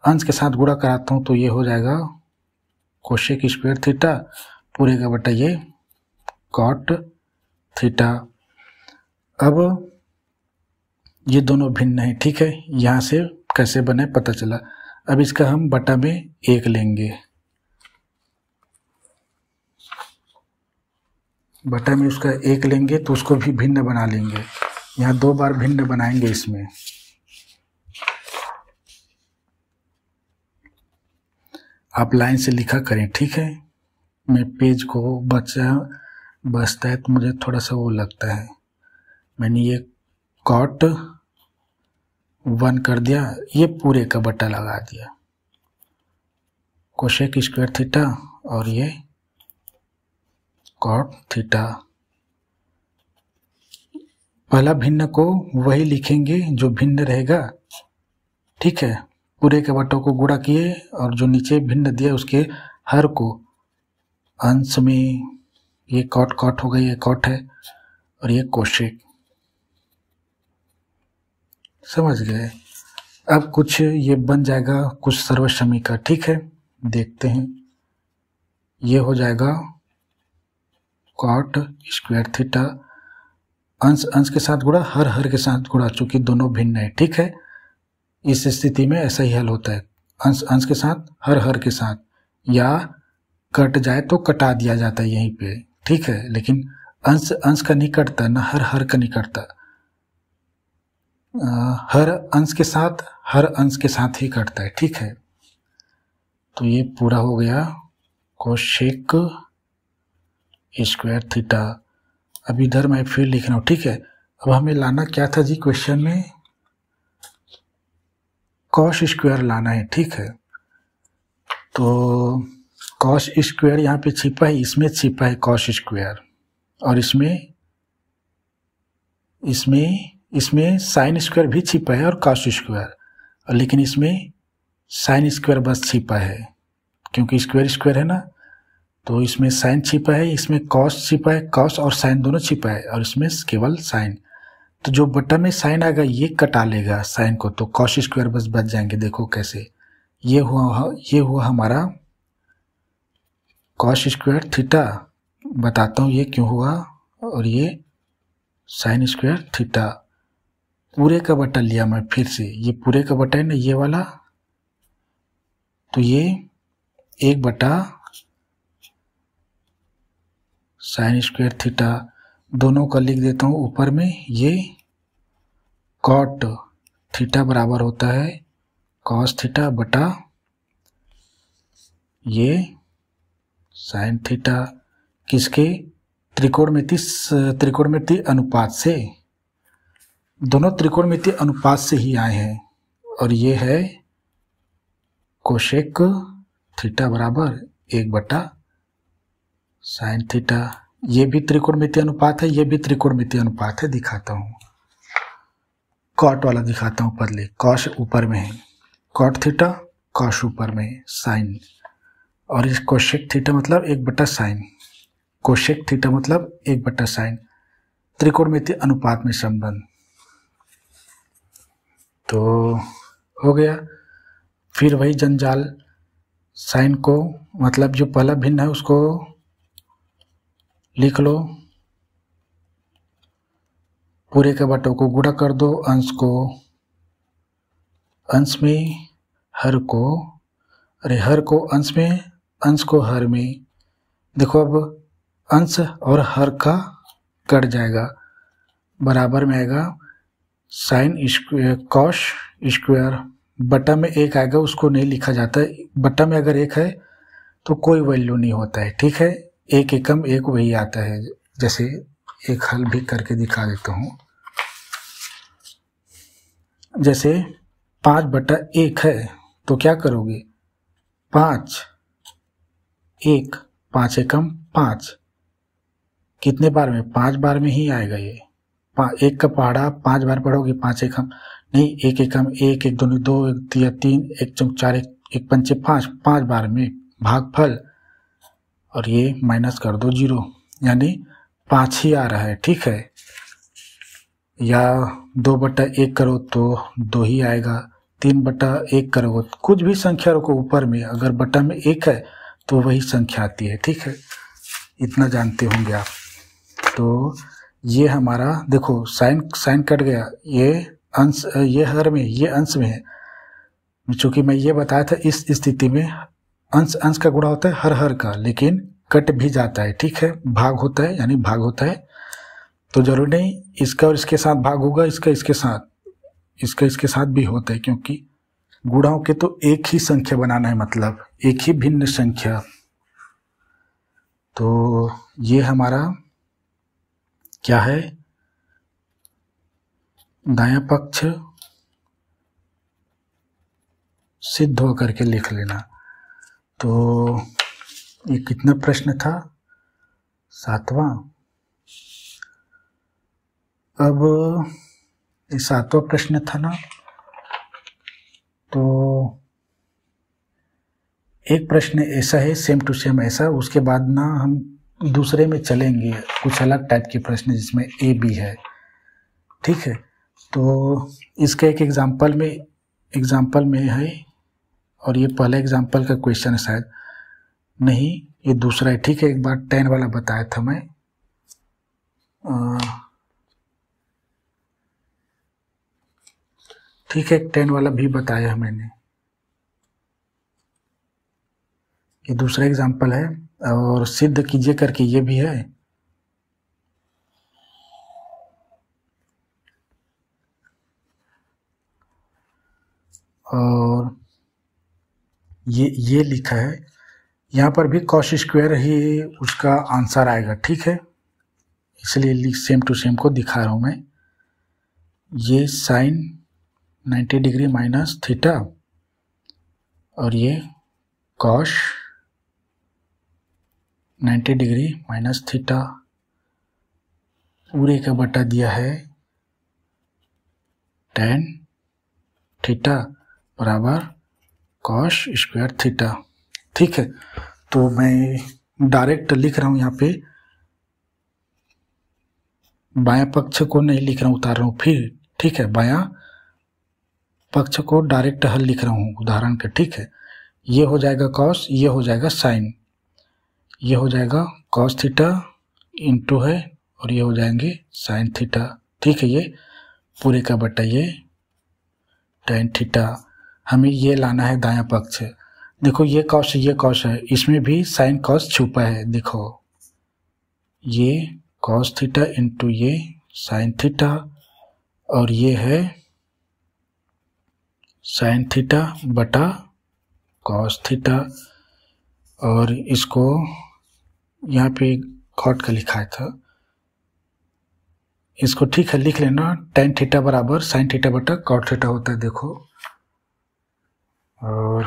अंश के साथ गुणा कराता हूं, तो ये हो जाएगा कोशेक स्क्वायर थीटा पूरे का बटा ये कॉट थीटा। अब ये दोनों भिन्न है, ठीक है। यहाँ से कैसे बने पता चला। अब इसका हम बटा में 1 लेंगे, बटा में उसका 1 लेंगे तो उसको भी भिन्न बना लेंगे। यहाँ 2 बार भिन्न बनाएंगे इसमें। आप लाइन से लिखा करें, ठीक है। मैं पेज को बचता है तो मुझे थोड़ा सा वो लगता है। मैंने ये कॉट 1 कर दिया, ये पूरे का बटा लगा दिया, कोशेक स्क्वायर थीटा, और ये कॉट थीटा। पहला भिन्न को वही लिखेंगे जो भिन्न रहेगा, ठीक है। पूरे के बटों को गुणा किए, और जो नीचे भिन्न दिया उसके हर को अंश में, ये कॉट हो गई, ये कॉट है, और ये कोशेक। समझ गए। अब कुछ ये बन जाएगा कुछ सर्वसमी का, ठीक है। देखते हैं, ये हो जाएगा कॉट स्क्वायर थीटा, अंश के साथ गुणा, हर के साथ गुणा, चूंकि दोनों भिन्न है, ठीक है। इस स्थिति में ऐसा ही हल होता है, अंश के साथ, हर के साथ, या कट जाए तो कटा दिया जाता है यहीं पे, ठीक है, लेकिन अंश अंश का नहीं कटता ना, हर का नहीं कटता, हर अंश के साथ ही कटता है, ठीक है। तो ये पूरा हो गया कोशेक स्क्वायर थीटा। अब इधर मैं फिर लिख रहा हूँ, ठीक है। अब हमें लाना क्या था जी क्वेश्चन में, कॉस स्क्वायर लाना है, ठीक है। तो कॉस स्क्वायर यहाँ पे छिपा है, इसमें छिपा है कॉस स्क्वायर, और इसमें साइन स्क्वायर भी छिपा है और कॉस स्क्वायर, और लेकिन इसमें साइन स्क्वायर बस छिपा है, क्योंकि स्क्वायर स्क्वायर है ना, तो इसमें साइन छिपा है, इसमें कॉस छिपा है, कॉस और साइन दोनों छिपा है, और इसमें केवल साइन। तो जो बटन में साइन आएगा ये कटा लेगा साइन को, तो कॉस स्क्वायर बस बच जाएंगे। देखो कैसे, ये हुआ हमारा कॉस स्क्वायर थीटा, बताता हूँ ये क्यों हुआ, और ये साइन स्क्वायर थीटा। पूरे का बटा लिया मैं फिर से, ये पूरे का बटा है ना ये वाला, तो ये 1/, साइन स्क्वायर थीटा, दोनों का लिख देता हूँ ऊपर में। ये कॉट थीटा बराबर होता है कॉस थीटा बटा ये साइन थीटा, किसके, त्रिकोणमितीय अनुपात से, दोनों त्रिकोणमितीय अनुपात से ही आए हैं। और ये है कोशेक थीटा बराबर 1/, साइन थीटा। ये भी त्रिकोणमितीय अनुपात है, ये भी त्रिकोणमितीय अनुपात है, दिखाता हूँ। कॉट वाला दिखाता हूँ पहले, कॉस ऊपर में है, कॉट थीटा, कॉस ऊपर में है, साइन, और इस कोशेक थीटा मतलब 1/, साइन, कोशेक थीटा मतलब 1/, साइन, त्रिकोणमितीय अनुपात में संबंध। तो हो गया। फिर वही जंजाल, साइन को मतलब जो पहला भिन्न है उसको लिख लो, पूरे के बटों को गुणा कर दो, अंश में हर को, अरे हर को अंश में, अंश को हर में। देखो अब अंश और हर का कट जाएगा, बराबर में आएगा साइन स्क्वायर कॉस स्क्वायर, बटा में 1 आएगा, उसको नहीं लिखा जाता है, बटा में अगर 1 है तो कोई वैल्यू नहीं होता है, ठीक है, 1 एकम 1 वही आता है। जैसे एक हल भी करके दिखा देता हूँ, जैसे 5/1 है तो क्या करोगे, 5 1, 5 एकम 5, कितने बार में, 5 बार में ही आएगा ये। 1 का पहाड़ा 5 बार पढ़ोगे, 5 एकम नहीं, 1 एकम 1, 1 दूनी 2, 1 तिया 3, 1 चौक 4, 1 पंचे 5, 5 बार में भागफल, और ये माइनस कर दो 0, यानी 5 ही आ रहा है, ठीक है। या 2/1 करो तो 2 ही आएगा, 3/1 करोगे, कुछ भी संख्या रखो ऊपर में, अगर बटा में 1 है तो वही संख्या आती है, ठीक है, इतना जानते होंगे आप। तो ये हमारा देखो साइन कट गया, ये अंश, ये हर में, ये अंश में है, चूंकि मैं ये बताया था इस स्थिति में अंश का गुणा होता है हर का, लेकिन कट भी जाता है, ठीक है, भाग होता है, यानी भाग होता है, तो जरूरी नहीं इसका और इसके साथ भाग होगा, इसका इसके साथ भी होता है, क्योंकि गुणाओं के तो एक ही संख्या बनाना है, मतलब एक ही भिन्न संख्या। तो ये हमारा क्या है, दायां पक्ष सिद्ध होकर के लिख लेना। तो ये कितना प्रश्न था, 7वां। अब ये 7वां प्रश्न था ना, तो एक प्रश्न ऐसा है सेम टू सेम ऐसा, उसके बाद ना हम दूसरे में चलेंगे, कुछ अलग टाइप के प्रश्न जिसमें ए बी है, ठीक है। तो इसका एक एग्जाम्पल में है, और ये पहला एग्जाम्पल का क्वेश्चन है शायद, नहीं ये दूसरा है, ठीक है। एक बार 10 वाला बताया था मैं, ठीक है, 10 वाला भी बताया मैंने, ये दूसरा एग्जाम्पल है, और सिद्ध कीजिए करके ये भी है। और ये लिखा है, यहाँ पर भी कॉस स्क्वायर ही उसका आंसर आएगा, ठीक है, इसलिए सेम टू सेम को दिखा रहा हूँ मैं। ये साइन 90 डिग्री माइनस थीटा और ये कॉस 90 डिग्री माइनस थीटा पूरे का बटा दिया है tan थीटा बराबर कॉस स्क्वायर थीटा, ठीक है। तो मैं डायरेक्ट लिख रहा हूँ यहाँ पे, बायां पक्ष को नहीं लिख रहा हूँ, उतार रहा हूँ फिर, ठीक है। बायां पक्ष को डायरेक्ट हल लिख रहा हूँ उदाहरण के, ठीक है। ये हो जाएगा कॉस, ये हो जाएगा साइन, ये हो जाएगा कॉस थीटा इंटू है और ये हो जाएंगे साइन थीटा, ठीक है। ये पूरे का बटा ये tan थीटा, हमें ये लाना है दायां पक्ष। देखो ये कॉस है, इसमें भी साइन कॉस छुपा है, देखो ये कॉस थीटा इंटू ये साइन थीटा और ये है साइन थीटा बटा कॉस थीटा, और इसको यहाँ पे कॉट का लिखा था, इसको ठीक है लिख लेना, tan थीटा बराबर साइन थीटा बटा कॉट थीटा होता है, देखो। और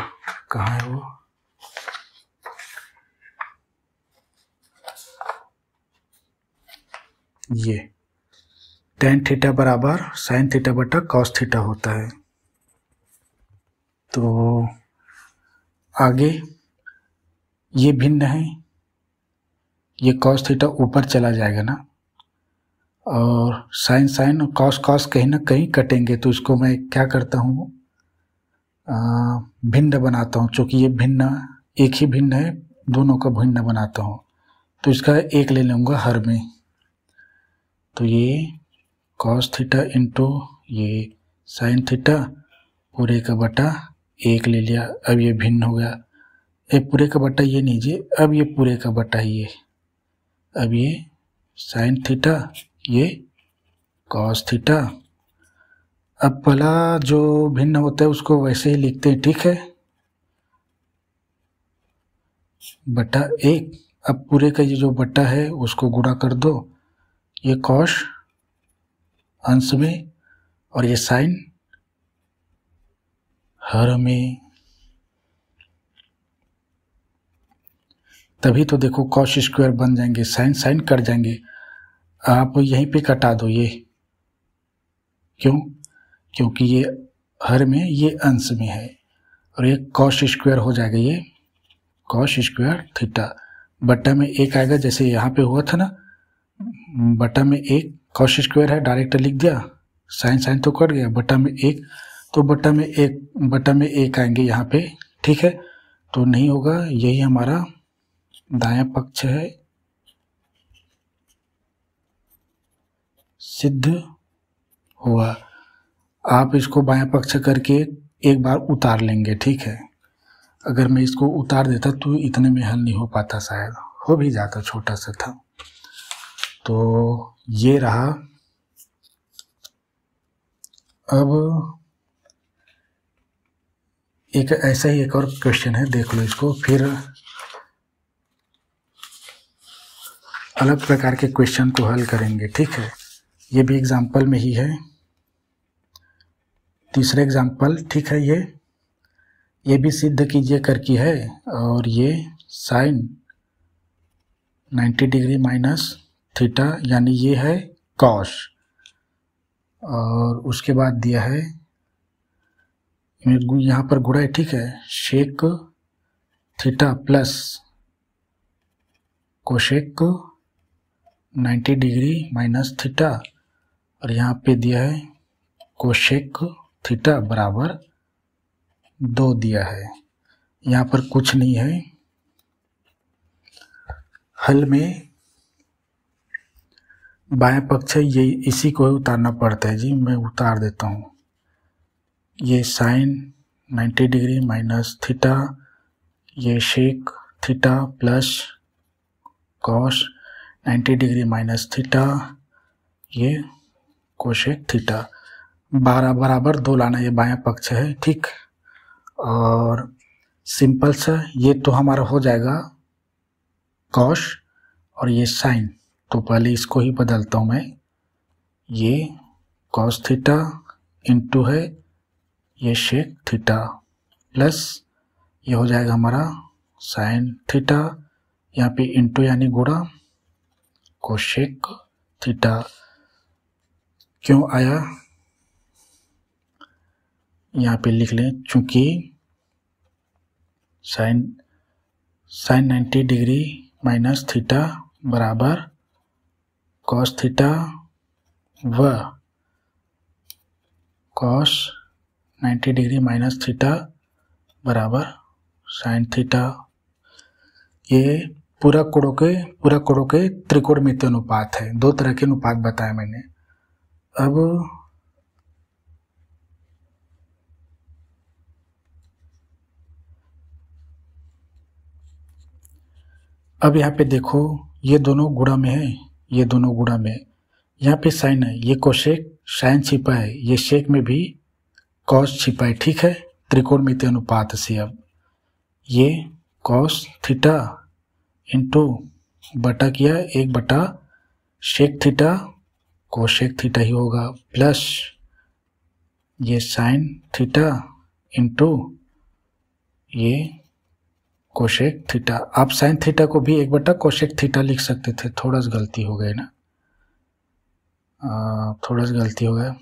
कहाँ है वो, ये tan थीटा बराबर साइन थीटा बटा कॉस थीटा होता है। तो आगे ये भिन्न है, ये कॉस थीटा ऊपर चला जाएगा ना, और साइन और कॉस कहीं ना कहीं कटेंगे, तो इसको मैं क्या करता हूँ, भिन्न बनाता हूँ। चूँकि ये भिन्न एक ही भिन्न है, दोनों का भिन्न बनाता हूँ, तो इसका एक ले लूँगा हर में। तो ये कॉस थीटा इंटू ये साइन थीटा पूरे का बटा एक ले लिया, अब ये भिन्न हो गया। एक पूरे का बटा ये नीचे, अब ये पूरे का बटा ये, अब ये साइन थीटा ये कॉस थीटा। अब पहला जो भिन्न होता है उसको वैसे ही लिखते हैं, ठीक है, बटा एक। अब पूरे का ये जो बटा है उसको गुणा कर दो, ये कॉस अंश में और ये साइन हर में, तभी तो देखो कॉस स्क्वायर बन जाएंगे, साइन कट जाएंगे। आप यहीं पे कटा दो ये, क्यों, क्योंकि ये हर में ये अंश में है, और ये कॉस स्क्वायर हो जाएगा, ये कॉस स्क्वायर थीटा बटा में एक आएगा, जैसे यहाँ पे हुआ था ना, बटा में एक कॉस स्क्वायर है, डायरेक्ट लिख दिया, साइन तो कट गया, बटा में एक, तो बटा में एक आएंगे यहाँ पे, ठीक है। तो नहीं होगा, यही हमारा दायां पक्ष है, सिद्ध हुआ। आप इसको बायां पक्ष करके एक बार उतार लेंगे, ठीक है। अगर मैं इसको उतार देता तो इतने में हल नहीं हो पाता, शायद हो भी जाता, छोटा सा था। तो ये रहा। अब एक ऐसा ही एक और क्वेश्चन है, देख लो इसको, फिर अलग प्रकार के क्वेश्चन को हल करेंगे, ठीक है। ये भी एग्जाम्पल में ही है, तीसरा एग्जाम्पल, ठीक है। ये भी सिद्ध कीजिए करके है, और ये साइन 90 डिग्री माइनस थीटा, यानी ये है कॉस, और उसके बाद दिया है यहाँ पर गुणा है, ठीक है, shake theta plus cosec 90 degree minus theta, और यहाँ पे दिया है कोशेक थीटा बराबर 2 दिया है। यहाँ पर कुछ नहीं है, हल में बाएं पक्ष है, ये इसी को उतारना पड़ता है जी, मैं उतार देता हूँ। ये साइन 90 डिग्री माइनस थीटा, ये shake theta plus cos 90 degree minus theta, ये कोशेक थीटा। 12 बराबर 2 लाना, ये बायां पक्ष है, ठीक। और सिंपल सा ये तो हमारा हो जाएगा कॉस और ये साइन, तो पहले इसको ही बदलता हूँ मैं, ये कॉस थीटा इंटू है ये शेक थीटा प्लस ये हो जाएगा हमारा साइन थीटा, यहाँ पे इंटू यानी गुणा कोशेक थीटा। क्यों आया यहाँ पे लिख लें, चूंकि साइन 90 डिग्री माइनस थीटा बराबर कॉस थीटा व कॉस 90 डिग्री माइनस थीटा बराबर साइन थीटा। ये पूरक कोणों के त्रिकोणमितीय अनुपात है। 2 तरह के अनुपात बताए मैंने। अब यहाँ पे देखो, ये दोनों गुणा में है, ये दोनों गुणा में, यहाँ पे साइन है, ये कोशेक साइन छिपा है, ये शेक में भी कॉस छिपा है, ठीक है, त्रिकोणमितीय अनुपात से। अब ये कॉस थीटा इंटू बटा किया 1 बटा शेक थीटा, कोशेक थीटा ही होगा, प्लस ये साइन थीटा इंटू ये कोशेक थीटा। आप साइन थीटा को भी 1 बटा कोशेक थीटा लिख सकते थे, थोड़ा सा गलती हो गई ना, थोड़ा सा गलती हो गया,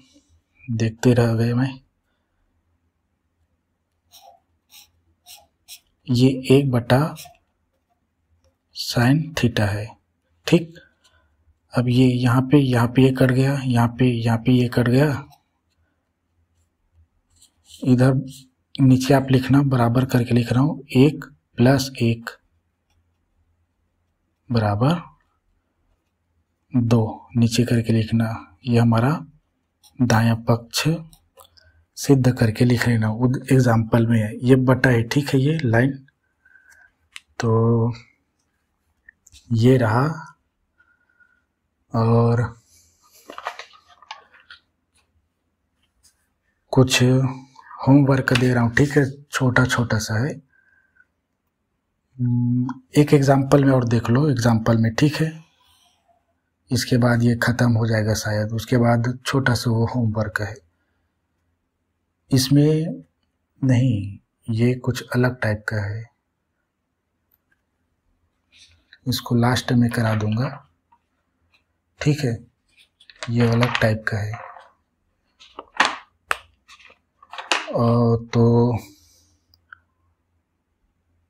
देखते रह गए मैं। ये 1 बटा साइन थीटा है, ठीक। अब ये यहाँ पे ये कट गया, यहाँ पे ये कट गया, इधर नीचे आप लिखना, बराबर करके लिख रहा हूँ, 1 प्लस 1 बराबर 2, नीचे करके लिखना। ये हमारा दायां पक्ष सिद्ध करके लिख लेना, एग्जाम्पल में है, ये बटा है, ठीक है, ये लाइन, तो ये रहा। और कुछ होमवर्क दे रहा हूँ, ठीक है, छोटा छोटा सा है, एक एग्जाम्पल में और देख लो, एग्जाम्पल में, ठीक है, इसके बाद ये ख़त्म हो जाएगा शायद, उसके बाद छोटा सा वो होमवर्क है। इसमें नहीं, ये कुछ अलग टाइप का है, इसको लास्ट में करा दूंगा, ठीक है, ये अलग टाइप का है। तो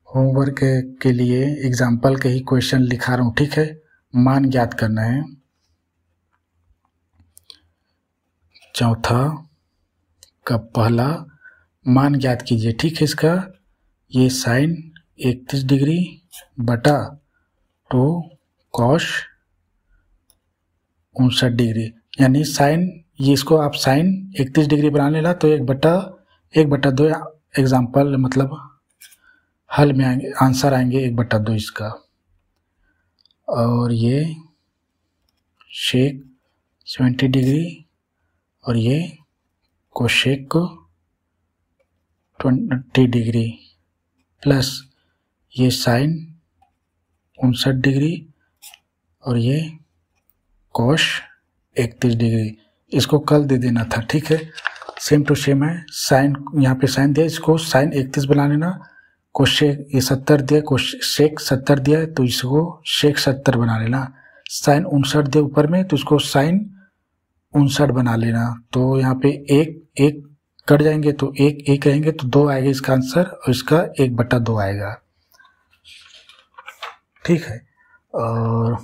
होमवर्क के लिए एग्जाम्पल के ही क्वेश्चन लिखा रहा हूँ, ठीक है, मान ज्ञात करना है। चौथा का पहला मान ज्ञात कीजिए, ठीक है, इसका ये साइन 31 डिग्री बटा 2 कॉस 59 डिग्री, यानी साइन, ये इसको आप साइन 31 डिग्री बनाने ला तो 1 बटा 2 एग्जाम्पल, मतलब हल में आएंगे, आंसर आएंगे 1 बटा 2 इसका। और ये शेक 70 डिग्री और ये कोशेक 20 डिग्री प्लस ये साइन 59 डिग्री और ये कोश 31 डिग्री। इसको कल दे देना था, ठीक है, सेम टू सेम है। साइन, यहाँ पे साइन दिया, इसको साइन 31 बना लेना, कोशेक ये 70 दिया, कोशेक 70 दिया है तो इसको शेक 70 बना लेना। साइन 59 दिया ऊपर में तो इसको साइन 59 बना लेना। तो यहाँ पे एक कट जाएंगे तो एक रहेंगे तो 2 आएगा इसका आंसर, और इसका 1 बटा 2 आएगा, ठीक है। और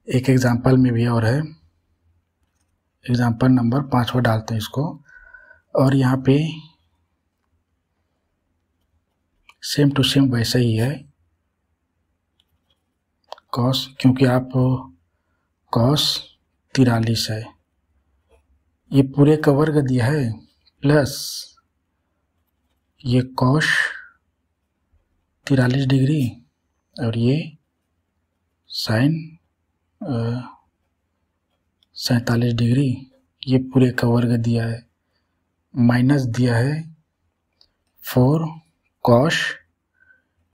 एक एग्जाम्पल में भी और है, एग्जाम्पल नंबर 5 डालते हैं इसको, और यहाँ पे सेम टू सेम वैसा ही है, कॉस, क्योंकि आप कॉस 43 है, ये पूरे का वर्ग दिया है, प्लस ये कॉश 43 डिग्री और ये साइन 47 डिग्री, ये पूरे का वर्ग दिया है, माइनस दिया है 4 कॉश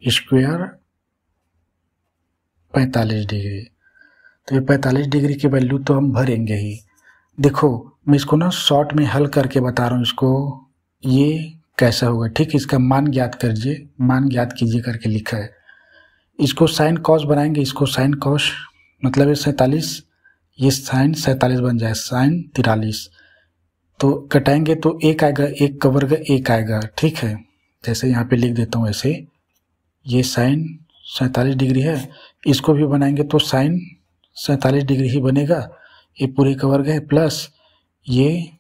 स्क्वायर 45 डिग्री। तो ये 45 डिग्री की वैल्यू तो हम भरेंगे ही। देखो मैं इसको ना शॉर्ट में हल करके बता रहा हूँ इसको, ये कैसा होगा, ठीक। इसका मान ज्ञात कीजिए, मान ज्ञात कीजिए करके लिखा है। इसको साइन कॉस बनाएंगे, इसको साइन कॉस मतलब ये 47, ये साइन 47 बन जाए साइन 43। तो कटाएंगे तो एक आएगा, एक का वर्ग एक आएगा, ठीक है। जैसे यहाँ पे लिख देता हूँ ऐसे, ये साइन 47 डिग्री है, इसको भी बनाएंगे तो साइन 47 डिग्री ही बनेगा, ये पूरे का वर्ग है, प्लस ये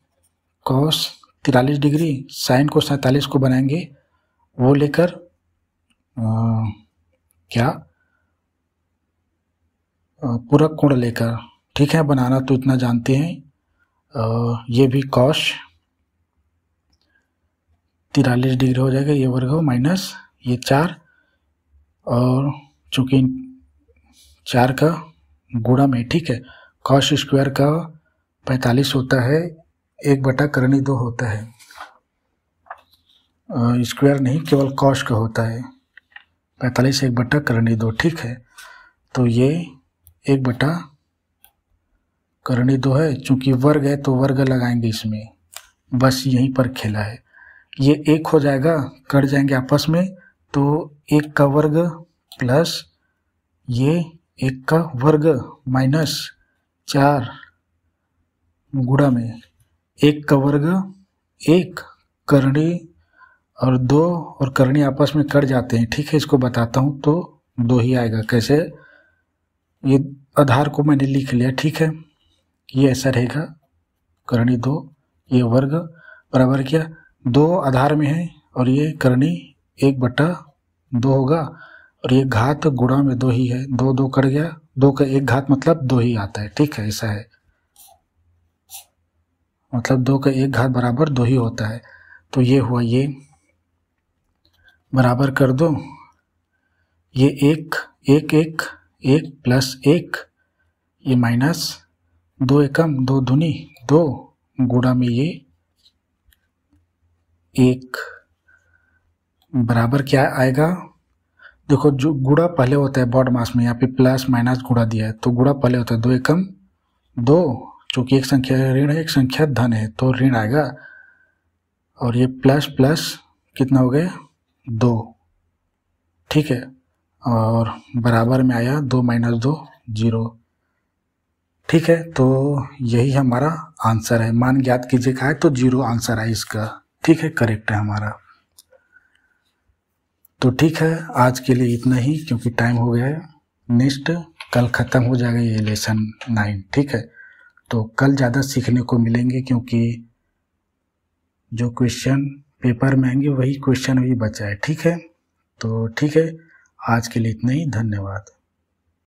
कॉस 43 डिग्री, साइन को 47 को बनाएंगे वो लेकर क्या पूरक कोण लेकर, ठीक है। बनाना तो इतना जानते हैं। ये भी कॉस 43 डिग्री हो जाएगा, ये वर्ग हो माइनस ये 4, और चूंकि 4 का गुणा में, ठीक है। कॉस स्क्वायर का 45 होता है, 1/2 होता है, स्क्वायर नहीं केवल कॉस का होता है, 45 1/2, ठीक है। तो ये 1/2 है, चूंकि वर्ग है तो वर्ग लगाएंगे इसमें, बस यहीं पर खेला है। ये 1 हो जाएगा, कट जाएंगे आपस में, तो 1 का वर्ग प्लस ये 1 का वर्ग माइनस 4 गुणा में 1 का वर्ग 1, करणी और 2 और करणी आपस में कट जाते हैं, ठीक है। इसको बताता हूँ तो 2 ही आएगा। कैसे, ये आधार को मैंने लिख लिया, ठीक है। ये ऐसा रहेगा, करणी 2, ये वर्ग बराबर क्या 2 आधार में है, और ये करणी 1/2 होगा, और ये घात गुणा में 2 ही है, 2 2 कट गया, 2 का 1 घात मतलब 2 ही आता है, ठीक है। ऐसा है, मतलब 2 का 1 घात बराबर 2 ही होता है। तो ये हुआ, ये बराबर कर दो, ये 1 1 1 1 प्लस 1, ये माइनस 2 एकम 2 दूनी 2 गुणा में ये 1 बराबर क्या आएगा। देखो जो गुणा पहले होता है बॉड मास में, यहाँ पे प्लस माइनस गुणा दिया है, तो गुणा पहले होता है, 2 एकम 2, चूंकि एक संख्या ऋण है एक संख्या धन है तो ऋण आएगा, और ये प्लस प्लस कितना हो गया 2, ठीक है। और बराबर में आया 2 - 2 0, ठीक है। तो यही हमारा आंसर है, मान ज्ञात कीजिए का है तो 0 आंसर है इसका, ठीक है, करेक्ट है हमारा। तो ठीक है, आज के लिए इतना ही, क्योंकि टाइम हो गया है। नेक्स्ट कल ख़त्म हो जाएगा ये लेसन 9, ठीक है। तो कल ज़्यादा सीखने को मिलेंगे, क्योंकि जो क्वेश्चन पेपर में आएंगे वही क्वेश्चन भी बचा है, ठीक है। तो ठीक है, आज के लिए इतना ही, धन्यवाद।